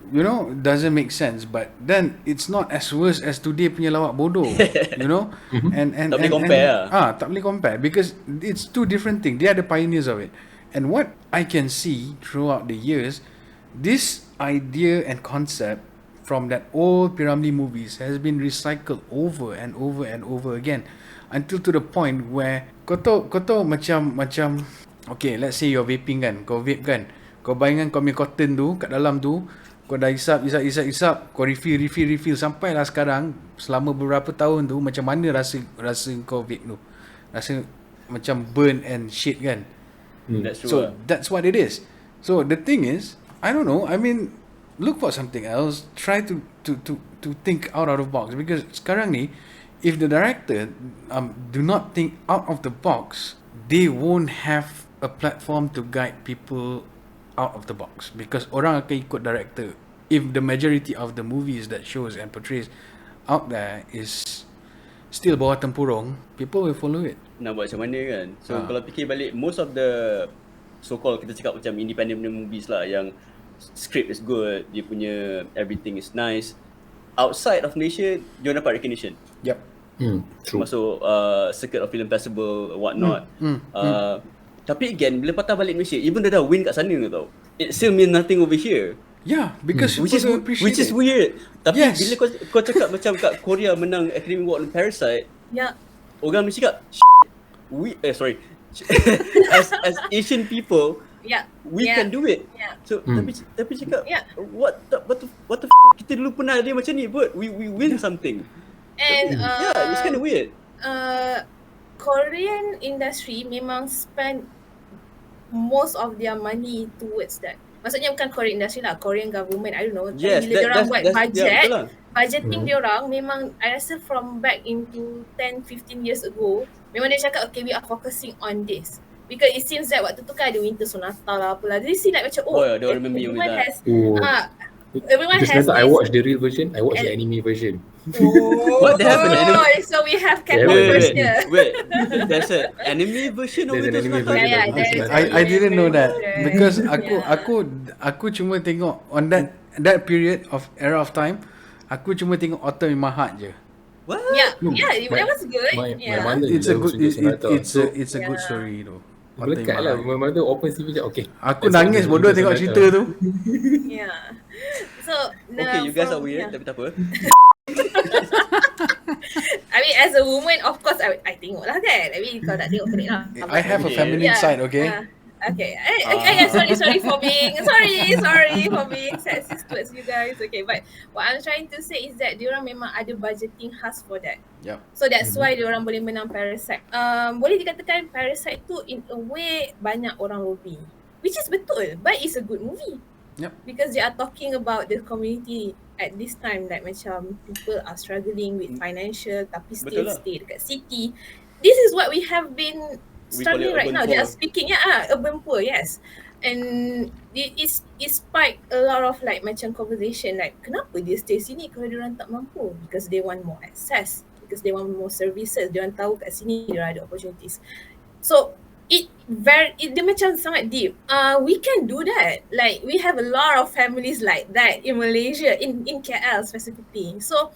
doesn't make sense, but then it's not as worse as today punya lawak bodoh. You know, and Tak boleh compare lah. tak boleh compare because it's two different things. They are the pioneers of it. And what I can see throughout the years, this idea and concept from that old Piramli movies has been recycled over and over and over again until to the point where kau tahu macam okay, let's say you're vaping kan, kau vape kan, kau bayangkan kau punya cotton tu kat dalam tu, kau dah isap, kau refill sampailah sekarang selama beberapa tahun tu macam mana rasa kau vape tu, rasa macam burn and shit kan. That's true. So that's what it is. So the thing is, I don't know. I mean, look for something else. Try to think out of the box, because sekarang ni, if the director do not think out of the box, they won't have a platform to guide people out of the box, because orang akan ikut director. If the majority of the movies that shows and portrays out there is still bawah tempurung, people will follow it. Nak buat macam mana kan. So kalau fikir balik, most of the so-called kita cakap macam independent movies lah, yang script is good, dia punya everything is nice, outside of Malaysia dia dapat recognition. Yep. True. Masuk circuit of film festival what not. Tapi again bila patah balik Malaysia, even dia dah win kat sana tau, it still mean nothing over here. Yeah, because Which is people appreciate which is it. weird. Tapi Yes. bila kau cakap macam kat Korea menang Academy Award on Parasite, Ya. orang mesti cakap sorry. as Asian people, Ya. we can do it. Yeah. So tapi cakap Yeah. what the kita dulu pernah ada macam ni, but we win something. And Yeah, it's kind of weird. Korean industry memang spend most of their money towards that. Maksudnya bukan Korean industry lah, Korean government, I don't know. Yes, Bila diorang buat budget, yeah, betul lah. budgeting diorang memang, I rasa from back into 10-15 years ago, memang dia cakap, okay, we are focusing on this. Because it seems that waktu tu kan ada Winter Sonata lah apalah. Jadi see like macam, Oh, yeah, they all remember you with everyone that. has, Everyone Because has nanti I this. watch the real version, I watch the And- anime version. What, they have an anime? So we have They have K-pop an version. anime. Wait. There's an anime version of There's an Windows anime Sonata? version Yeah, of yeah, Windows there is Sonata. I didn't know that version. because Yeah. aku cuma tengok on that period of era of time, aku cuma tengok Autumn in My Heart je. What? Yeah, No, yeah, that was good. My Yeah. mother It's a loves good Windows Sonata. So it's a good Yeah. story though. Autumn in melekat My lah. Heart. My mother open TV macam okay. Aku let's nangis watch bodoh Windows tengok Sonata. cerita tu. Yeah. So Okay, you guys are from- weird, yeah. tapi tak apa. I mean, as a woman, of course, I tengok lah kan. I mean, kalau tak tengok pelik lah. I have a Okay. feminine side, okay? Okay. Sorry for being sexist towards you guys. Okay, but what I'm trying to say is that diorang memang ada budgeting khas for that. Yep. So that's why diorang boleh menang Parasite. Boleh dikatakan Parasite tu in a way banyak orang lobby, which is betul, but it's a good movie. Yep. Because they are talking about the community at this time, like macam people are struggling with financial tapi still Betul lah. stay dekat city. This is what we have been We struggling call it right urban now. They are poor. speaking, urban poor, yes. And it spiked a lot of like macam conversation like kenapa dia stay sini kalau diorang tak mampu? Because they want more access, because they want more services. Diorang tahu kat sini diorang ada opportunities. So dia macam sangat deep. We can do that. Like we have a lot of families like that in Malaysia, in KL specifically. So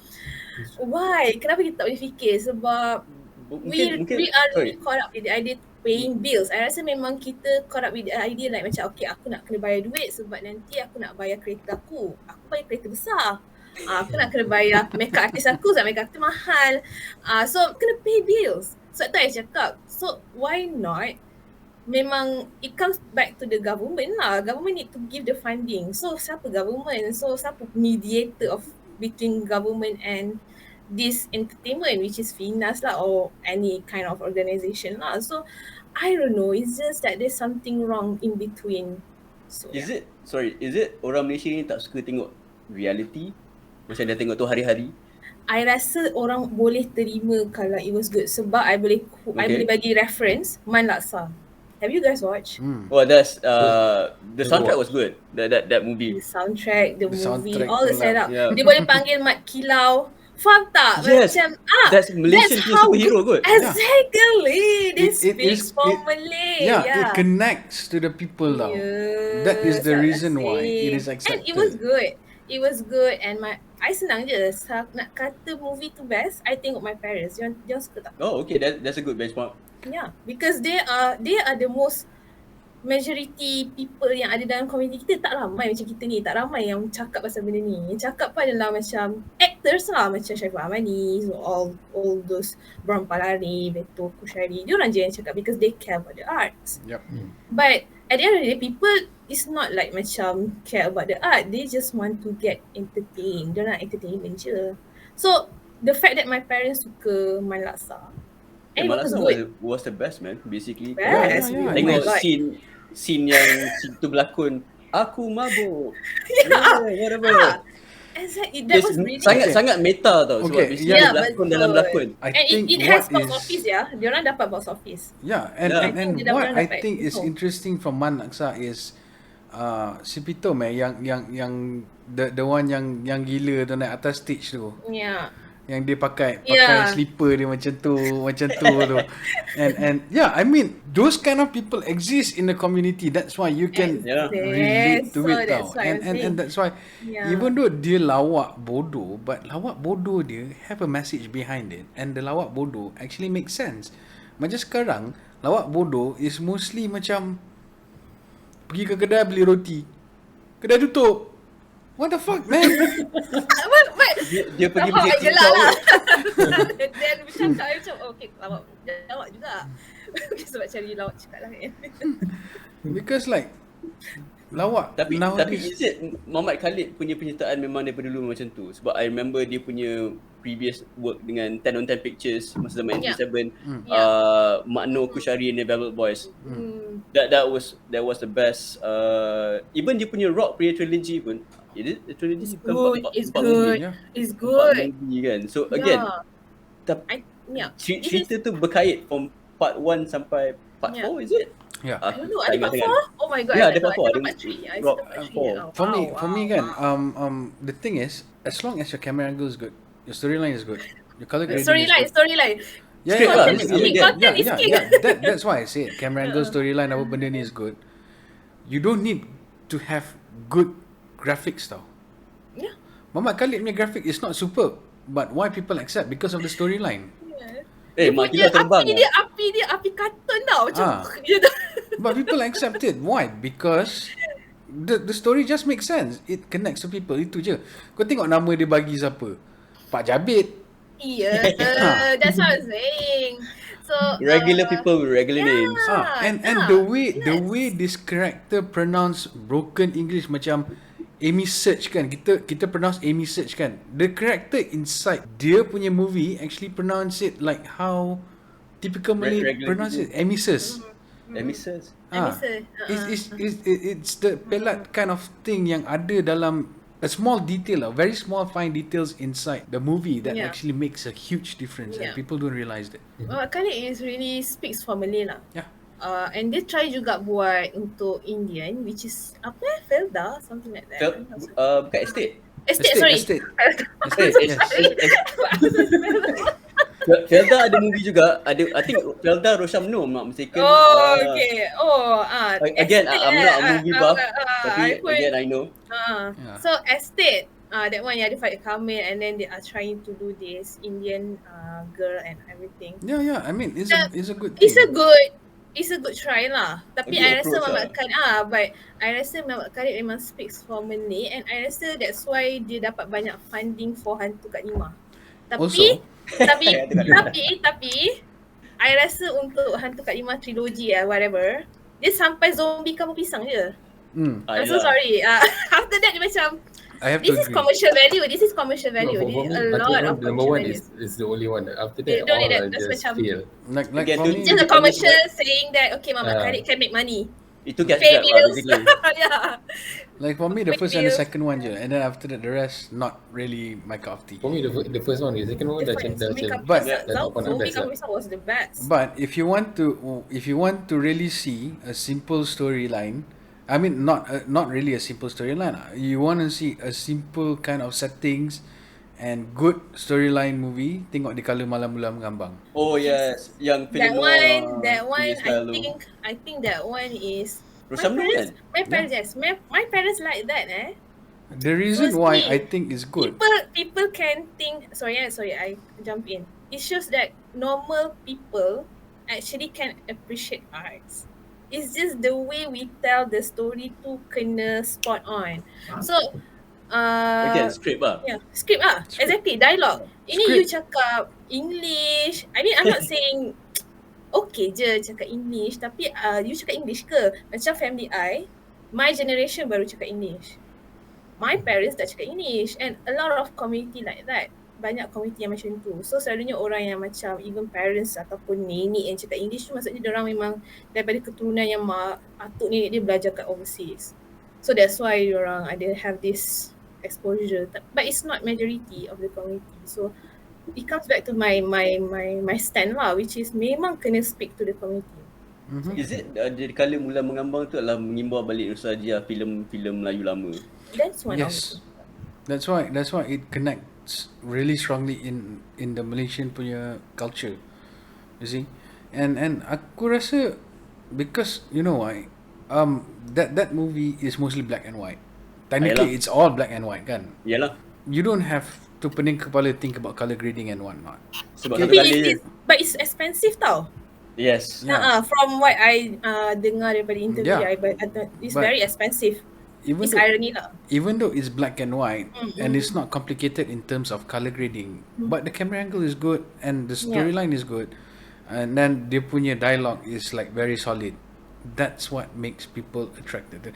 why? Kenapa kita tak boleh fikir? Sebab we are really caught up with the idea paying bills. I rasa memang kita caught up with the idea like macam okay, aku nak kena bayar duit sebab nanti aku nak bayar kereta aku. Aku bayar kereta besar. Aku nak kena bayar makeup artist aku sebab makeup artist mahal. So kena pay bills. So tu I cakap. So why not? Memang it comes back to the government lah. Government need to give the funding. So siapa government? So siapa mediator of between government and this entertainment, which is Finas lah or any kind of organisation lah. So I don't know. It's just that there's something wrong in between. So, Is it orang Malaysia ni tak suka tengok reality? Macam dia tengok tu hari-hari? I rasa orang boleh terima kalau it was good sebab I boleh bagi reference Man Laksa. Have you guys watched? Oh, that's the soundtrack was good. That movie. The soundtrack, the movie, soundtrack all the pula. setup. Yeah. Dia boleh panggil Mat Kilau. Faham tak? Yes, Macam that's Malaysian that's how superhero kot. Exactly. They It speak for Malay. Yeah, it connects to the people now. That is the reason why it is accepted. And it was good. It was good and I senang je. Nak kata movie tu best, I tengok My Parents. Jangan suka tak? Oh, okay, that's a good benchmark. Yeah, because they are the most majority people yang ada dalam komuniti kita. Tak ramai macam kita ni, tak ramai yang cakap pasal benda ni. Yang cakap pun adalah macam actors lah, macam Syaiful Amani, so all those Brown Palari, Beto Kushari, diorang je yang cakap because they care about the arts. Yep. But at the end of the day, people is not like macam care about the art. They just want to get entertained. Diorang nak entertainment je. So the fact that My Parents suka Man Laksa, and it was Malasa good. was the best, man, basically. Best. Yeah, yeah, Tengok Oh my God. scene yang scene tu berlakon, aku mabuk. Yeah. Whatever. Exactly. That was really Sangat meta tau. Sebab Okay, basically yeah, berlakon betul. dalam berlakon. I and think it has what box is office, yeah. Diorang dapat box office. yeah, Yeah. and I think dia dah what pernah I dapat think is info. interesting from Man Laksa is si Pitom yang the one yang gila tu naik atas stage tu. Yeah. Yang dia pakai Yeah. slipper dia macam tu tu. And yeah, I mean those kind of people exist in the community. That's why you can Yeah. relate to So it that's tau. why I'm And saying. that's why Yeah. even though dia lawak bodoh, but lawak bodoh dia have a message behind it, and the lawak bodoh actually makes sense. Macam sekarang lawak bodoh is mostly macam pergi ke kedai beli roti, kedai tutup. What the fuck, man? Dia pergi Lawak beli je lah. TikTok. Dan bercakap macam okay, lawak juga. Sebab cari lawak cakap lah kan. Because like lawak Tapi nowadays, is it Muhammad Khalid punya penyertaan memang daripada dulu macam tu? Sebab I remember dia punya previous work dengan 10 on 10 Pictures masa zaman Yeah. NT7, Yeah. Makno Kushari and the Velvet Boys. That Hmm. was the best. Even dia punya rock punya trilogy pun, is it a trilogy? Bukan Good. empat- It's empat good. movie. yeah. It's Empat good. movie kan. So again, Yeah. tap- Yeah. cerita tu berkait from part 1 sampai Part Yeah. 4 is it? Yeah. I don't know, tak ada ingat part sangat. 4? Oh my god, Yeah, I ada thought part 4. I Ada thought part 3. I rock thought part 3. four. Oh, For me kan, wow. the thing is, as long as your camera angle is good, your storyline is good, your color grading is good. Storyline. Yeah, Script yeah, lah, I mean, basically. Content is king. That's why I say it. Camera angle, storyline, apa benda ni is good. You don't need to have good graphics tau. Yeah. Muhammad Khalid punya graphic is not superb, but why people accept? Because of the storyline. Eh, mak kita terbang lah. Api kartun tau. Macam Ah. But people accept it. Why? Because the story just makes sense. It connects to people. Itu je. Kau tengok nama dia bagi siapa? Pak Jabit. That's what I'm saying. So Regular people with regular names. And the way this character pronounce broken English macam Amy Search kan. Kita pronounce Amy Search kan. The character inside dia punya movie actually pronounce it like how typical Malay Regular pronounce it. Amy Search. Emissus. It's the pelat kind of thing yang ada dalam a small detail, very small fine details inside the movie that actually makes a huge difference and people don't realize that. Khalid is really speaks for Malay lah. Yeah. And dia try juga buat untuk Indian, which is apa? Felda, something like that. Bukan estate. Estate. Felda ada movie juga. I think Felda Rosham No, not mistaken. Okay. Again, Estate, I'm not a movie buff, I tapi again I know. So Estate, that one yang ada Farid Kamil, and then they are trying to do this Indian girl and everything. Yeah. I mean, it's a good thing. It's a good try lah. Tapi A I good rasa approach Muhammad Khalid but I rasa Muhammad Khalid memang speaks for Malay, and I rasa that's why dia dapat banyak funding for Hantu Kat Lima. Also, Tapi I rasa untuk Hantu Kat Lima trilogy whatever, dia sampai zombie kamu pisang je. I'm so sorry. After that dia macam I have this to is agree. commercial value. No, for me, A lot of number one commercial is the only one. After They that, don't all need are that. That's just macam- fail. Like Again, for to- me, just a commercial saying that okay, Muhammad Khalid can make money. Itu cash Pay grab lah bills. basically. Yeah. like for me, the Make first and the deals. second one je, and then after that, the rest not really my cup of tea. For me, the first one, the second one, dah macam But- Zombie Kamu Pisang was the best. But if you want to really see a simple storyline, I mean not really a simple storyline. You want to see a simple kind of settings and good storyline movie, tengok di Kala Malam Bulan Mengambang. Oh yes, yang That film one, I think that one is Rosham No kan? my parents like that. The reason Firstly, why I think is good. People can think. Sorry, I jump in. It shows that normal people actually can appreciate arts. It's just the way we tell the story tu kena spot on. So, Again, script lah. yeah, script exactly, dialogue. Ini Script. you cakap English. I mean, I'm not saying okay je cakap English, tapi you cakap English ke? Macam Family I, my generation baru cakap English. My parents dah cakap English, and a lot of community like that. Banyak community yang macam tu. So selalunya orang yang macam even parents ataupun nenek yang cakap English tu, maksudnya diorang memang daripada keturunan yang atuk nenek dia belajar kat overseas. So that's why diorang ada have this exposure. But it's not majority of the community. So it comes back to my stand lah, which is memang kena speak to the community. Is it di Kala Mula Mengambang tu adalah mengimbau balik nostalgia filem-filem Melayu lama? That's one of Yes, it. that's why it connects really strongly in the Malaysian punya culture. You see, and aku rasa because you know why, that movie is mostly black and white. Technically, Ayalah. it's all black and white kan. Yalah. You don't have to pening kepala think about color grading and whatnot. Sebab Okay. satu kali je. But it's expensive tau. Yes. Yeah. From what I dengar daripada interview, Yeah. it's But very expensive. Even It's though, irony lah. even though it's black and white and it's not complicated in terms of color grading, but the camera angle is good and the storyline is good, and then dia punya dialogue is like very solid. That's what makes people attracted.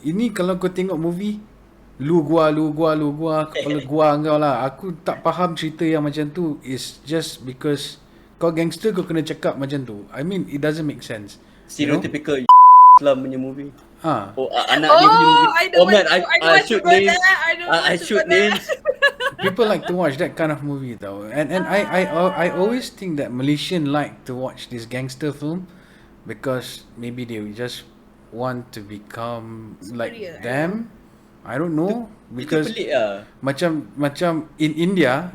Ini kalau kau tengok movie, lu gua kepala gua kau lah. Aku tak faham cerita yang macam tu is just because kau gangster kau kena cakap macam tu. I mean it doesn't make sense. You know? Stereotypical Islam punya movie. Ah. Oh, anak dia punya movie. I don't want to- I don't want to shoot go names. there. I don't want I to shoot go there. names. People like to watch that kind of movie though, and I always think that Malaysian like to watch this gangster film because maybe they just want to become like Superior, them. I don't know, Itu because pelik lah. macam in India,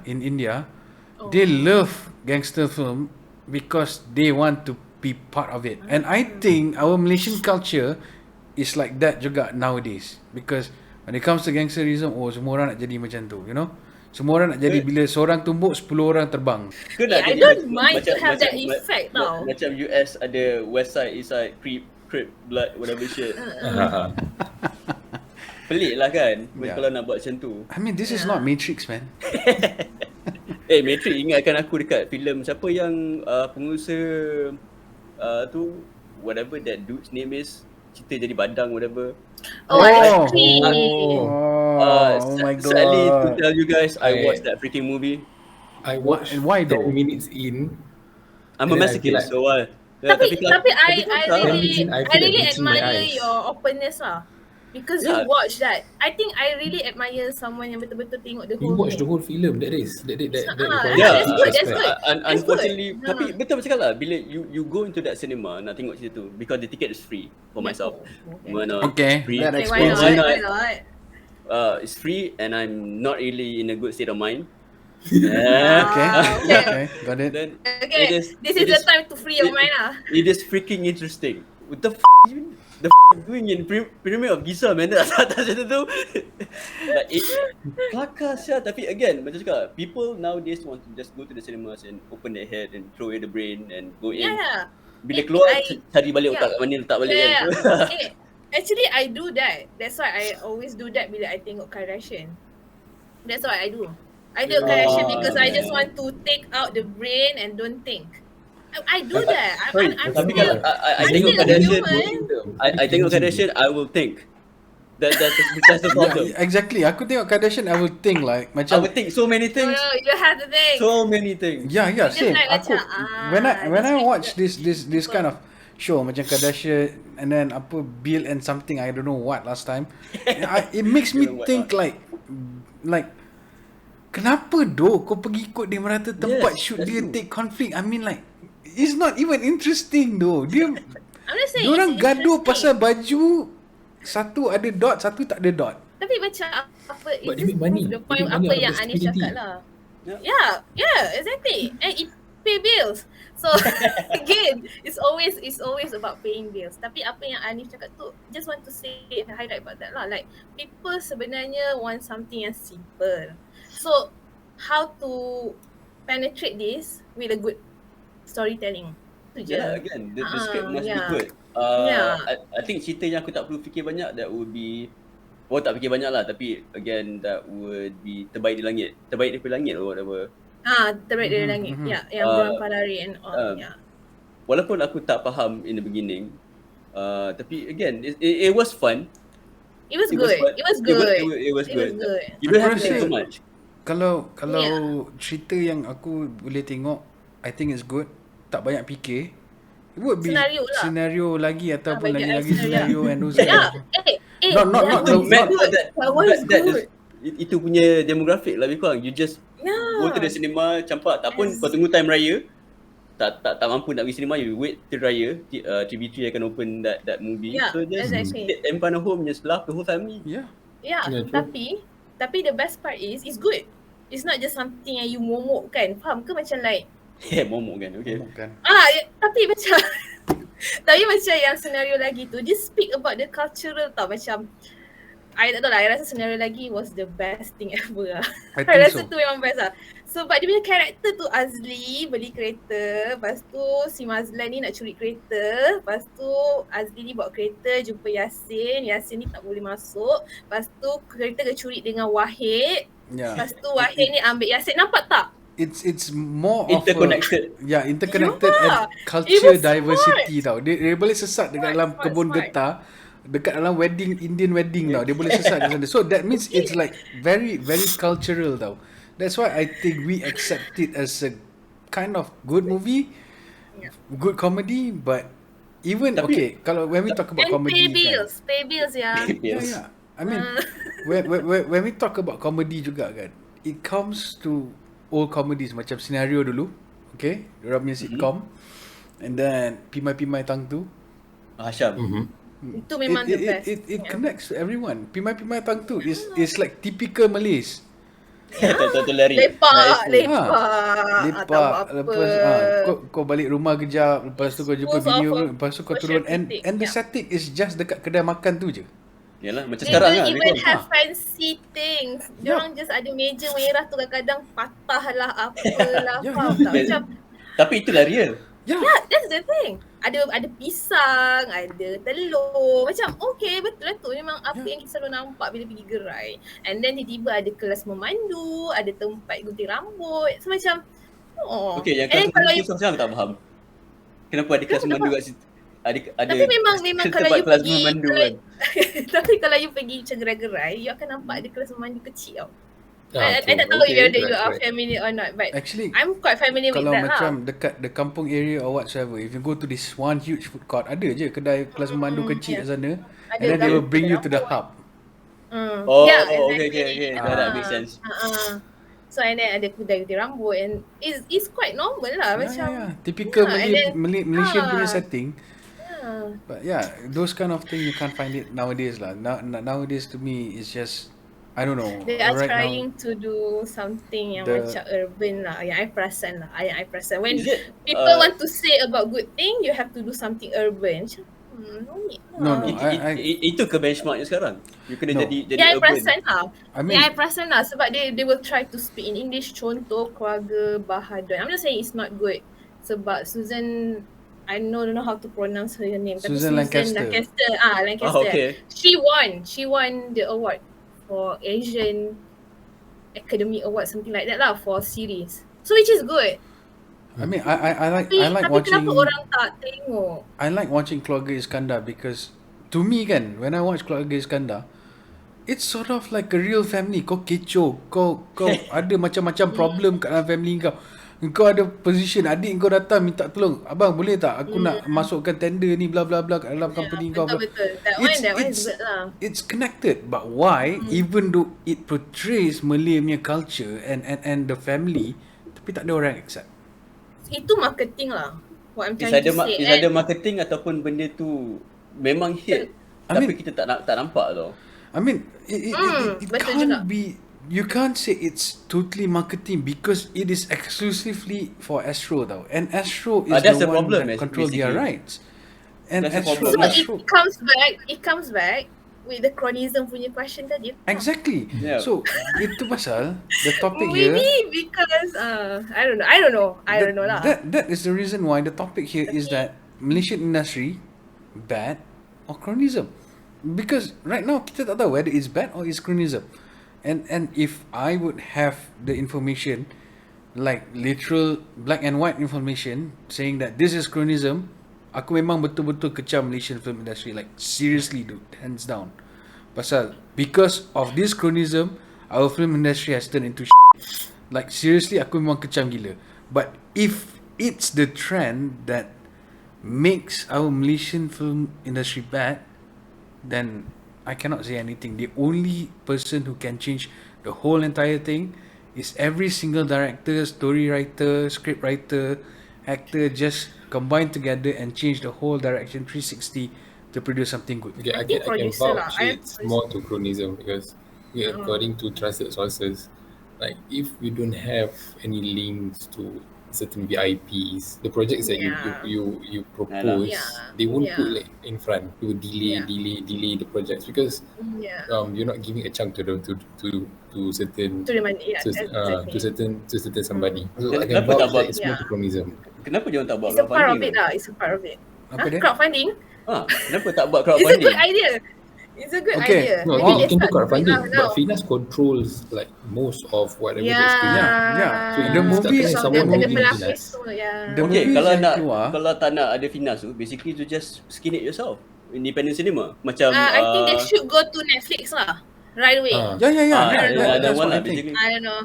they love gangster film because they want to be part of it. And I think our Malaysian culture is like that juga nowadays, because when it comes to gangsterism, semua orang nak jadi macam tu, you know. Semua orang nak jadi, bila seorang tumbuk 10 orang terbang. Ke nak I jadi don't mind to have that effect tau. Macam US ada West Side, East Side, Crip, Blood, whatever shit. Pelik lah kan kalau nak buat macam tu. I mean, this is not Matrix, man. Matrix ingatkan aku dekat filem siapa yang pengusaha tu, whatever that dude's name is, cerita jadi badang whatever. I see. Oh my god. Sadly to tell you guys, I watched that freaking movie. I watched And why 10 though? minutes in. I'm a And then I feel masochist, like- so why? Tapi I I feel really like bleaching my admire eyes. your openness lah. Because Yeah. you watch that. I think I really admire someone yang betul-betul tengok the You whole watch the thing. whole film. That requires Yeah, that's good, that's respect. good. Unfortunately, That's good. tapi betul macam lah, bila you go into that cinema nak tengok cerita tu, because the ticket is free for myself. Mana Okay, free. that Okay, why explains not? it. Why not? It's free and I'm not really in a good state of mind. Okay, okay. got it. Then Okay, it this is the time to free your mind lah. It is freaking interesting. What the you doing in Pyramid of Giza, man? Tak macam tu. Like kelakar sia. Tapi again, macam cakap, people nowadays want to just go to the cinemas and open their head and throw away the brain and go in. Yeah. Bila keluar, cari balik yeah. otak kat mana, letak balik Yeah. kan. Actually, I do that. That's why I always do that bila I tengok Kardashian. That's what I do. I do Kardashian because I just want to take out the brain and don't think. I do that. I'm Tapi still, kalau I I'm tengok still a Kardashian, human. I tengok Kardashian, I will think. That's the problem. Yeah, exactly. Aku tengok Kardashian, I will think like I macam. will think so many things. No, you have to think. So many things. Yeah, Just same. like Aku macam, when I just watch make this kind of show macam Kardashian and then apa Bill and something, I don't know what last time. It makes me Don't know what think like kenapa doh kau pergi ikut dia merata tempat, Yes, shoot that's dia, true. take conflict. I mean like it's not even interesting though. I'm just saying. Diorang it's gaduh interesting. pasal baju, satu ada dot, satu tak ada dot. Tapi macam apa? But It's they make money. the They point make money apa out of yang the Anis stupidity. cakap lah. Yeah. Yeah, exactly. And it pay bills. So again, it's always about paying bills. Tapi apa yang Anis cakap tu, just want to say highlight about that lah. Like people sebenarnya want something yang simple. So how to penetrate this with a good storytelling? Tu je. Yeah, again, the script must be yeah. good. Yeah. I think cerita yang aku tak perlu fikir banyak, that would be, tak fikir banyak lah, tapi again, that would be terbaik di langit. Terbaik daripada langit or whatever. Terbaik dari langit. Ya, yang Bulan Palari and all. Yeah. Walaupun aku tak faham in the beginning, tapi again, it was fun. It was good. fun. It was good. It was good. good. You don't have to Aku think rasa- so much. Kalau cerita yang aku boleh tengok, I think it's good. Tak banyak fikir. It would be Senario lah. senario lagi ataupun bagi lagi senario. senario and those Yeah. Not that the- one is Man, good. that- That one is that- good. Itu punya demographic lah lebih kurang. You just Yeah. go to the cinema, campak. Tak pun Yes. kau tunggu time raya, tak mampu nak pergi cinema, you wait till raya, TV3 akan open that movie. Yeah, So just exactly. sit in front of home, just laugh the whole family. Yeah. Yeah, Yeah, true. tapi the best part is it's good. It's not just something yang you momok kan. Faham ke macam like Momok kan, okay. Bukan. tapi macam tapi macam yang senario lagi tu dia speak about the cultural tau, macam I tak tahu lah, I rasa senario lagi was the best thing ever lah. I I think rasa so. tu memang best lah. Sebab dia punya karakter tu Azli beli kereta, lepas tu si Mazlan ni nak curi kereta, lepas tu Azli ni bawa kereta jumpa Yasin ni tak boleh masuk, lepas tu kereta kecuri dengan Wahid, Yeah. lepas tu Wahid ni ambil Yasin, nampak tak? It's more of Interconnected. interconnected Yeah. and It culture was diversity tau. Dia boleh sesat dekat dalam Smart, kebun smart. getah, dekat dalam wedding, Indian wedding tau. Dia boleh sesat di sana. So that means it's like very very cultural tau. That's why I think we accept it as a kind of good movie, good comedy, but even Tapi- kalau when we talk about And comedy pay bills ya. Yes. I mean, when we talk about comedy juga kan, it comes to old comedies macam Senario dulu, okay, diorang punya sitcom, And then Pimai Tang tu. Hasham. Itu memang the best. It connects to everyone. Pimai Tang tu is like typical Malays. Tonton lari. Lepak. Lepak. Tak buat apa. Lepas kau balik rumah kejap, lepas tu kau jumpa Smooth bini, off lepas tu kau for turun, sure and titik. the setting is just dekat kedai makan tu je. Yalah, macam They sekarang don't lah. even Lebih have fancy things. Diorang just ada meja merah tu kadang-kadang patah lah apalah. Ya, Faham ya. tak? Macam Tapi itulah real. Yeah. yeah, that's the thing. Ada pisang, ada telur. Macam okay, betul lah tu. Memang apa yang kita selalu nampak bila pergi gerai. And then tiba-tiba ada kelas memandu, ada tempat gunting rambut. So macam Okay, yang and then kelas memandu sekarang tak faham. Kenapa ada kelas memandu kat situ? Ada tapi memang kalau tempat you kelas pergi memandu kalau, kan. tapi kalau you pergi macam gerai-gerai, you akan nampak ada kelas memandu kecil tau. I true. tak tahu Okay, whether you are right. familiar or not, but Actually, I'm quite familiar with kalau that macam lah. dekat the kampung area or whatsoever, if you go to this one huge food court, ada je kedai kelas memandu kecil kat sana, and then they will bring you to the hub. Oh, Yeah, okay. That makes sense. So and then ada kedai gunting rambut and it's quite normal lah macam Typical yeah, and then- Malaysian punya setting. yeah. But yeah, those kind of thing you can't find it nowadays lah. Nowadays to me it's just, I don't know. They are right trying to do something yang the- macam urban lah. Yang I perasan lah. Yang I perasan. When Is it, people want to say about good thing, you have to do something urban. Macam, no need No, lah. Itu ke benchmarknya sekarang? You kena No. jadi Yang I urban. perasan lah. I mean- Yang I perasan lah sebab they will try to speak in English. Contoh keluarga Bahadur. I'm not saying it's not good. Sebab Susan, I don't know how to pronounce her name. Tapi Susan Lancaster. Lancaster. Okay. She won the award for Asian Academy Award, something like that lah, for series. So which is good. I mean, I like Tapi watching. kenapa orang tak tengok? I like watching Keluarga Iskandar because to me kan, when I watch Keluarga Iskandar, it's sort of like a real family. Kau kecoh, kau ada macam-macam problem kat dalam family kau. Kau ada position, adik kau datang minta tolong. Abang boleh tak aku nak masukkan tender ni bla bla bla kat dalam company kau. Betul. That one is good lah. It's connected, but why even though it portrays Malay punya culture and the family, tapi tak ada orang accept. Itu marketing lah. What I'm Is trying to say. ada marketing ataupun benda tu memang hit. I Tapi mean- kita tak nampak tau. I mean, it betul can't juga. be. You can't say it's totally marketing because it is exclusively for Astro tau. And Astro is That's the the one problem, that control their basically. rights. And That's the Astro, problem. So it comes back with the chronism punya question tadi. exactly. Yeah. So itu pasal the topic here. Maybe because I don't know lah. That is the reason why the topic here is that Malaysian industry bad or chronism. Because right now kita tak tahu whether it's bad or it's chronism. And if I would have the information, like literal black and white information saying that this is chronism, aku memang betul-betul kecam Malaysian film industry. Like seriously dude, hands down. Pasal because of this chronism, our film industry has turned into shit. Like seriously aku memang kecam gila. But if it's the trend that makes our Malaysian film industry bad, then I cannot say anything. The only person who can change the whole entire thing is every single director, story writer, script writer, actor just combine together and change the whole direction 360 to produce something good. Okay, I think can producer lah. vouch it's more to chronism because according to trusted sources, like if we don't have any links to certain VIPs, the projects that you propose, they won't put like in front. They will delay the projects because you're not giving a chunk to certain To the money, to certain somebody. So I Kenapa can vouch tak buat- that it's more to chronism. Kenapa jangan tak buat It's a part of crowdfunding? it lah. It's a part of it. Apa dia? Crowdfunding? Kenapa tak buat It's a crowdfunding? good idea. It's a good Okay. idea. No, Maybe okay, they you can do start crowdfunding, doing now. but Finas controls like most of whatever that's doing. Yeah. So The movies- Some the of them movies- pelapis tu, yeah. The Okay, movies kalau yang nak keluar, kalau tak nak ada Finas tu, basically to just skin it yourself. Independent cinema. Macam I think they should go to Netflix lah. Right away. yeah. ada That's one what I lah think. basically. I don't know.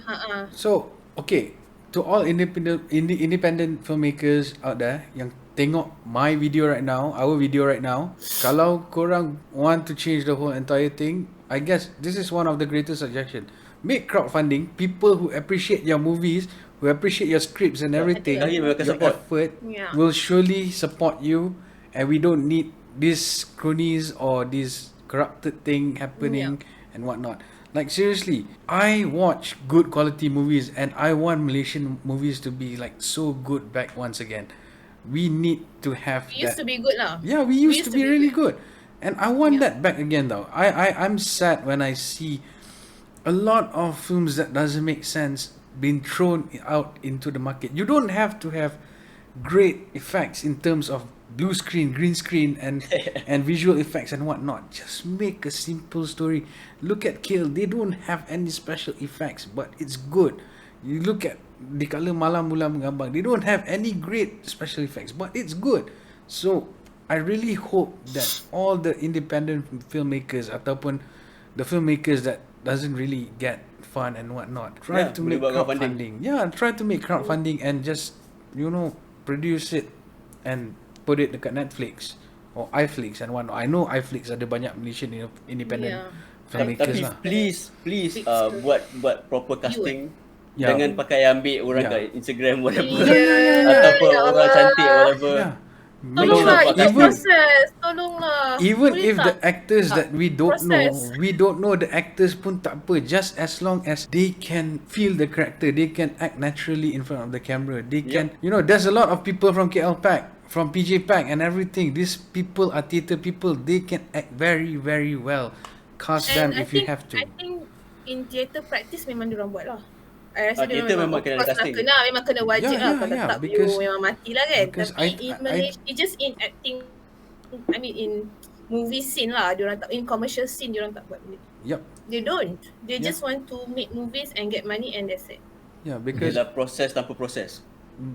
So, okay, to all independent filmmakers out there yang tengok my video right now, our video right now, kalau korang want to change the whole entire thing, I guess this is one of the greatest suggestion. Make crowdfunding. People who appreciate your movies who appreciate your scripts and everything, Lagi mereka your support. effort, Yeah. will surely support you, and we don't need these cronies or this corrupted thing happening and whatnot. Like seriously, I watch good quality movies and I want Malaysian movies to be like so good back once again. We need to have We used that. to be good lah. Yeah, we used to be really good. And I want that back again though. I'm sad when I see a lot of films that doesn't make sense being thrown out into the market. You don't have to have great effects in terms of blue screen, green screen and visual effects and whatnot. Just make a simple story. Look at Kill. They don't have any special effects, but it's good. You look at Di Kala Malam Mula Mengambang. They don't have any great special effects, but it's good. So I really hope that all the independent filmmakers ataupun the filmmakers that doesn't really get fund and whatnot try to make crowdfunding. Yeah, try to make crowdfunding and just produce it and put it dekat Netflix or iFlix and whatnot. I know iFlix ada banyak Malaysian independent filmmakers Tapi lah. please buat proper casting. Yeah. Jangan pakai ambil orang kat Instagram whatever. Yeah. Ataupun Ya orang Allah. cantik whatever. Yeah. Tolonglah, Make itu sure proses. Tolonglah. Even Boleh if the tak? actors that we don't Process. know the actors pun tak apa, just as long as they can feel the character, they can act naturally in front of the camera, they can, there's a lot of people from KL Pack, from PJ Pack and everything. These people are theatre people, they can act very very well. Cast them And if you have to. I think in theatre practice memang diorang buat lah. I rasa Theatre memang kena ada casting. Memang kena wajib Yeah, lah. yeah, Kalau yeah, tak because- you memang mati lah kan. because Tapi in I- Malaysia, it's just in acting, I mean in movie scene lah. Diorang tak, in commercial scene diorang tak buat benda. Yep. They don't. They Yeah. just want to make movies and get money and that's it. Yeah, because Ialah proses tanpa proses.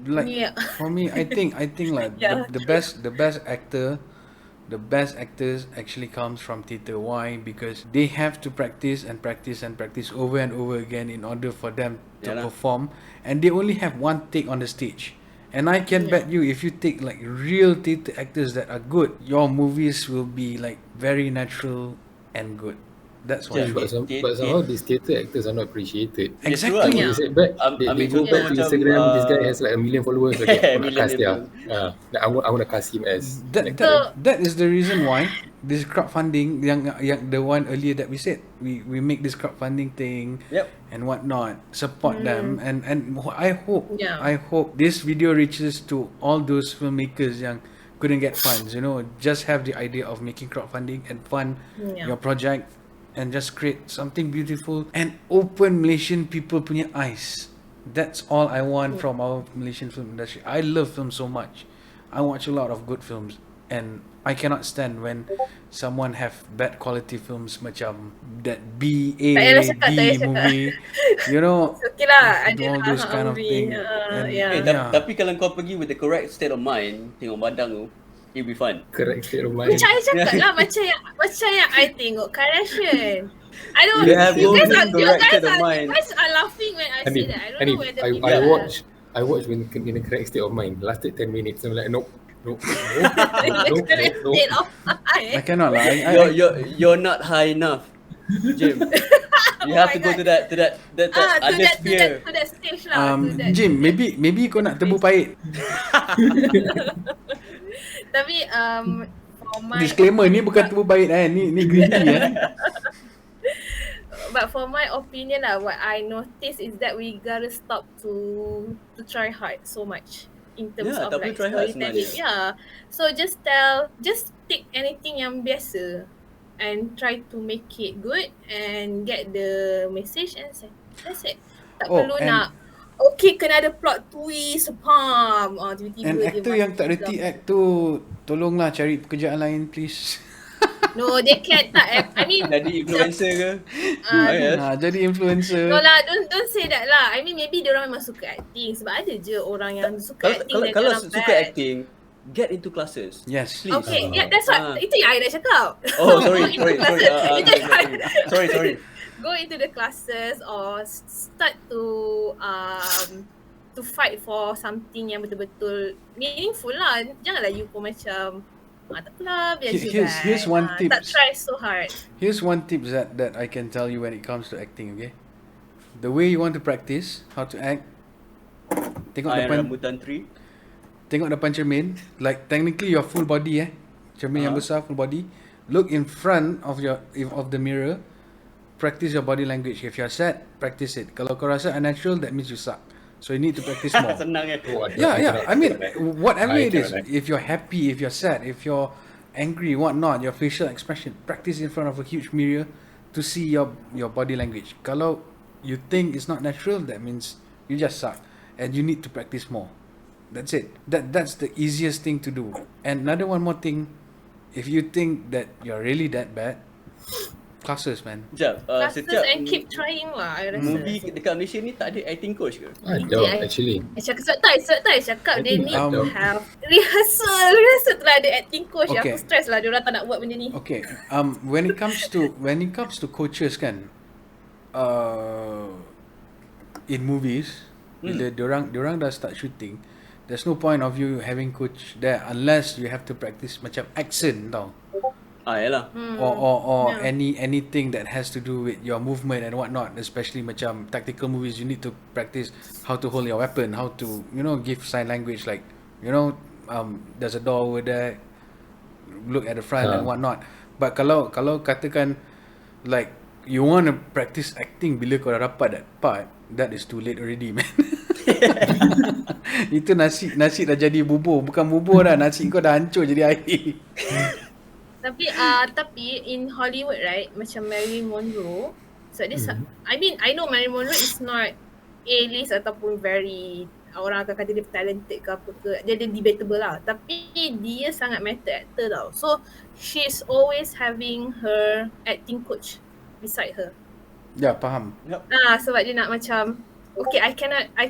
like Yeah. for me, I think like Yeah. the best actors actually comes from theatre. Why? Because they have to practice and practice and practice over and over again in order for them to Yalah. perform, and they only have one take on the stage. And I can bet you, if you take like real theatre actors that are good, your movies will be like very natural and good. That's why. Yeah. But somehow these theatre actors are not appreciated. Exactly. Yeah. You said back, they Ambil go contoh back to macam, Instagram, this guy has like 1 million followers. Okay, I want to cast dia. Million. I want to cast him as. That is the reason why this crowdfunding, yang the one earlier that we said, we make this crowdfunding thing and whatnot, support them, and I hope this video reaches to all those filmmakers yang couldn't get funds, just have the idea of making crowdfunding and fund your project and just create something beautiful and open Malaysian people punya eyes. That's all I want from our Malaysian film industry. I love film so much. I watch a lot of good films and I cannot stand when someone have bad quality films macam that B payah cakap. movie, It's okay lah. do all those kind of thing. And, Tapi kalau kau pergi with the correct state of mind, tengok badang tu, it'll be fun. Correct state of mind. Macam I cakap lah, macam yang I tengok Kardashian. I don't. You have You always correct state of you mind. guys are laughing when I say that. I don't know whether people are. I watched when in the correct state of mind. Lasted 10 minutes. I'm like, nope. Correct state of mind. I cannot lah. You're not high enough, Jim. You have to go to that other sphere. To that stage lah. to that- Jim, maybe kau nak tebu pahit. Tapi for my Disclaimer, ni bukan tebu pahit ni green tea But for my opinion lah, what I notice is that we gotta stop to try hard so much in terms of tak like boleh try hard storytelling. sebenarnya. Yeah. So just take anything yang biasa and try to make it good and get the message and say that's it. Tak perlu nak kena ada plot twist, tiba-tiba And dia actor yang tak reti act tu, tolonglah cari pekerjaan lain please. No, they can't. I mean, Jadi influencer ke? Jadi influencer. no lah, don't say that lah. I mean, maybe diorang memang suka acting. Sebab ada je orang yang suka acting dan Kalau diorang suka bad. acting, get into classes. Yes. Please. Okay, yeah, that's what. Itu yang I dah cakap. Oh, sorry. Go into classes. Sorry. Go into the classes or start to fight for something yang betul-betul meaningful lah. Janganlah you pun macam tak apalah, biar je kan. Here's one tip. Tak try so hard. Here's one tip that I can tell you when it comes to acting, okay? The way you want to practice how to act, tengok Air depan, rambutan tree. tengok depan cermin, like technically your full body cermin yang besar, full body. Look in front of of the mirror. Practice your body language. If you're sad, practice it. Kalau kau rasa unnatural, that means you suck. So you need to practice more. Senang Oh, Yeah. I mean, whatever I it is. cannot. If you're happy, if you're sad, if you're angry, whatnot, your facial expression, practice in front of a huge mirror to see your body language. Kalau you think it's not natural, that means you just suck, and you need to practice more. That's it. That's the easiest thing to do. And one more thing, if you think that you're really that bad, classes, man. Sekejap, Classes setiap and keep trying lah, I rasa. movie dekat Malaysia ni tak ada acting coach ke? Ada actually. Sebab tak cakap dia need to Um, have rehearsal tu lah ada acting coach. Okay. Aku stress lah diorang tak nak buat benda ni. Okay. When it comes to coaches kan, in movies, bila diorang dah start shooting, there's no point of you having coach there unless you have to practice macam accent tau. Yalah. Or anything that has to do with your movement and whatnot, especially macam tactical movies, you need to practice how to hold your weapon, how to give sign language, like there's a door over there, look at the front and whatnot. But kalau katakan like you want to practice acting bila kau dah dapat that part, that is too late already, man. Itu nasi dah jadi bubur, bukan bubur dah, nasi kau dah hancur jadi air. Tapi in Hollywood, right, macam Marilyn Monroe, so dia I mean I know Marilyn Monroe is not A-list ataupun very orang akan kata dia talented ke apa ke, dia debatable lah, tapi dia sangat method actor tau. So she's always having her acting coach beside her. Ya, faham. Sebab dia nak macam, okay, I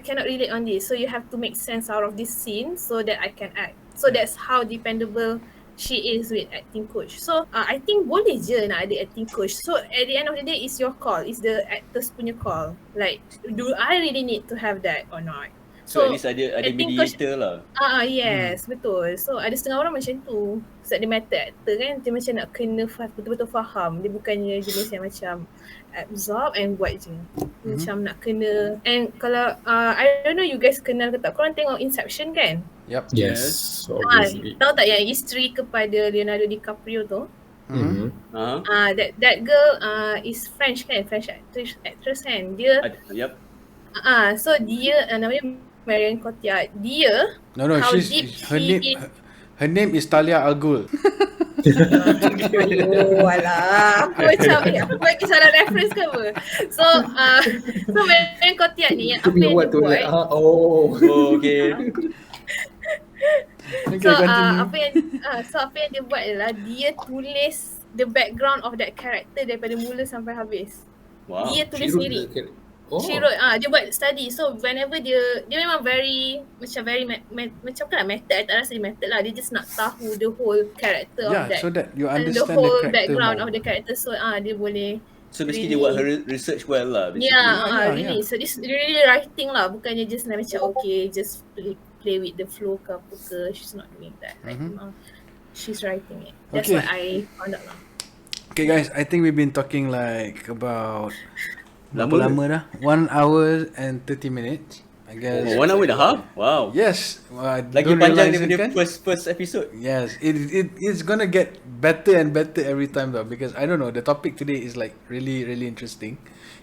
cannot relate on this, so you have to make sense out of this scene so that I can act. So that's how dependable she is with acting coach. So I think boleh je nak ada acting coach. So at the end of the day, it's your call, it's the actors punya call. Like, do I really need to have that or not? So at least ada acting mediator lah. Yes, betul. So ada setengah orang macam tu. Sebab dia method actor kan, dia macam nak kena betul-betul faham. Dia bukannya jenis yang macam absorb and buat je. Macam nak kena. And kalau I don't know you guys kenal ke tak, korang tengok Inception kan? Yep. Yes, obviously. Tahu tak yang isteri kepada Leonardo DiCaprio tu? That girl is French kan, French actress kan. Dia Yep. so dia namanya Marion Cotillard. Dia her name is Talia Al Ghul. Alah, aku macam aku bagi salah reference ke apa. So Marion Cotillard ni apa yang dia buat. Okay. So apa yang dia buat adalah dia tulis the background of that character daripada mula sampai habis. Wow. Dia tulis sendiri. She wrote, dia buat study. So whenever dia memang macam bukanlah method, I tak rasa dia method lah. Dia just nak tahu the whole character of that. So that you and understand the whole the character background more. of the character. So dia boleh. So basically dia buat her research well lah. Basically. Really. So this really writing lah. Bukannya just macam okay, just play with the flow ke apa ke. She's not doing that. Like, she's writing it. That's what I found out lah. Okay guys, I think we've been talking like about Lama dah? 1 hour and 30 minutes, I guess. 1 hour and a half? Wow. Yes. Lagi panjang daripada first episode. Yes, it's gonna get better and better every time though, because I don't know, the topic today is like really interesting.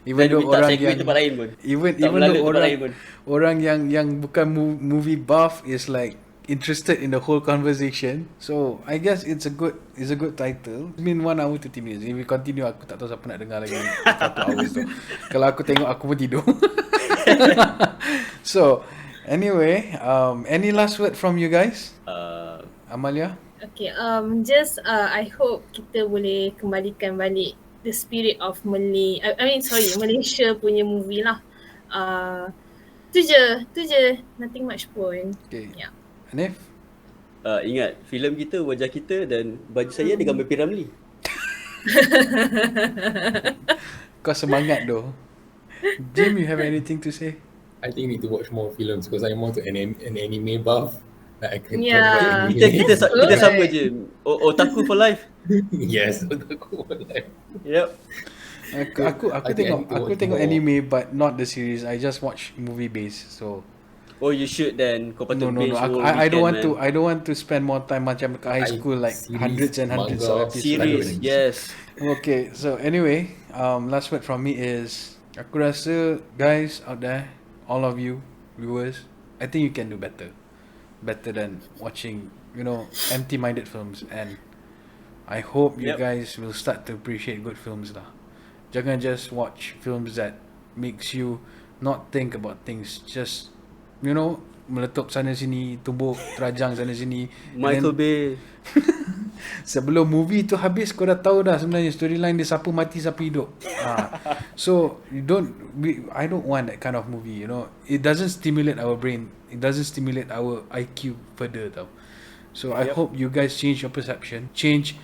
Even though orang yang orang yang bukan movie buff is like interested in the whole conversation. So I guess it's a good title. It's been 1 hour 30 minutes. If we continue, aku tak tahu siapa nak dengar lagi 1 hours tu. Kalau aku tengok, aku pun tidur. So anyway, any last word from you guys? Amalia? Okay, just I hope kita boleh kembalikan balik the spirit of Malaysia punya movie lah. Tu je, nothing much pun. Okay. Yeah. Hanif? Ingat, filem kita, wajah kita dan baju saya ada gambar P. Kau semangat doh. Jim, you have anything to say? I think need to watch more films because I'm more to an anime buff. Like I can kita sama je. Otaku for life. Yes, otaku for life. Yep. Aku tengok anime but not the series. I just watch movie based. So Oh, you should then. Kau patut No. binge whole I don't weekend, want to. I don't want to spend more time macam kat high school like Series, hundreds and hundreds of manga, episodes. Series, yes. Okay, so anyway, last word from me is aku rasa guys out there, all of you viewers, I think you can do better than watching, you know, empty-minded films, and I hope you Yep. guys will start to appreciate good films lah. Jangan just watch films that makes you not think about things, just, you know, meletup sana sini, tumbuk terajang sana sini. And Michael then, Bay. sebelum movie tu habis kau dah tahu dah sebenarnya storyline dia siapa mati siapa hidup. So I don't want that kind of movie, you know. It doesn't stimulate our brain. It doesn't stimulate our IQ further tau. So I hope you guys change your perception, change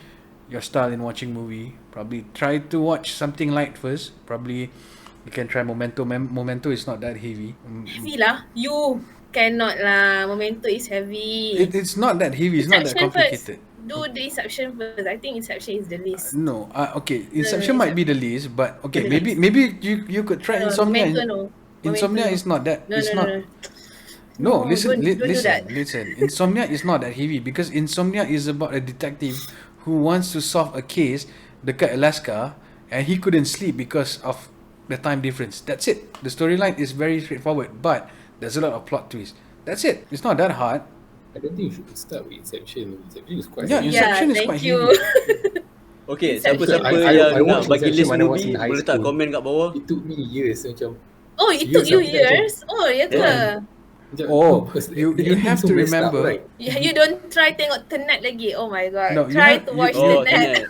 your style in watching movie. Probably try to watch something light first. Probably you can try Memento. Memento is not that heavy. Heavy lah. You cannot lah. Memento is heavy. It's not that heavy. It's not that Inception complicated. First. Do the Inception first. I think Inception is the least. No, okay. Inception might be the least, but okay, The maybe you could try Insomnia. Memento no. Insomnia Memento is not that. no. It's No, not. no. No, No, listen, don't do that. listen. Insomnia is not that heavy because Insomnia is about a detective who wants to solve a case dekat Alaska and he couldn't sleep because of the time difference. That's it. The storyline is very straightforward, but there's a lot of plot twists. That's it. It's not that hard. I don't think you should start with Inception. Inception is quite Yeah, heavy. Inception is thank quite you. heavy. Okay, Inception. siapa-siapa I yang nak watched bagi Inception list when I was movie in high boleh tak school. komen kat bawah? It took me years macam Oh, it took you after that, years? Oh, ya ke? macam, Oh, because you the ending have so to messed up, remember. right? You don't try tengok Tenet lagi. Oh my god. No, you try have- to you- watch Oh, Tenet.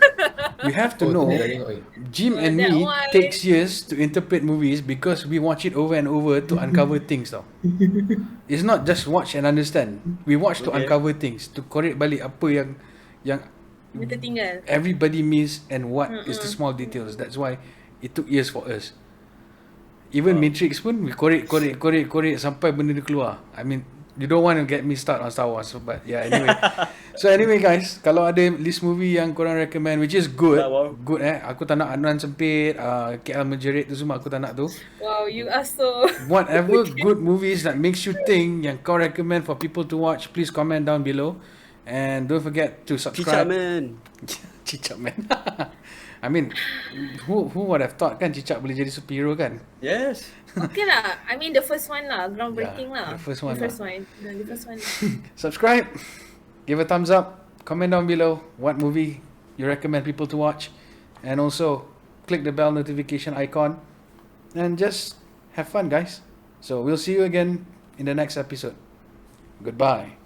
You have to Oh, know. Tenet dah tengok, Jim and That me one. takes years to interpret movies because we watch it over and over to uncover things tau. It's not just watch and understand. We watch to Okay. uncover things, to korek balik apa yang Dia tertinggal. everybody miss and what is the small details. That's why it took years for us. Even Matrix pun we korek sampai benda dia keluar. I mean, you don't want to get me start on Star Wars, but yeah, anyway. So anyway guys, kalau ada list movie yang korang recommend which is good, Star Wars. good aku tak nak Anuan Sempit, KL Menjerit tu semua aku tak nak tu. Wow, you are so... Whatever good movies that makes you think yang kau recommend for people to watch, please comment down below. And don't forget to Cicak subscribe. man. Cicak man. I mean, who would have thought kan Cicak boleh jadi superhero kan? Yes. Okay lah. I mean the first one lah. Groundbreaking Yeah, lah. the first one The first lah. one. The first one. Subscribe, give a thumbs up, comment down below what movie you recommend people to watch, and also click the bell notification icon and just have fun guys. So we'll see you again in the next episode. Goodbye.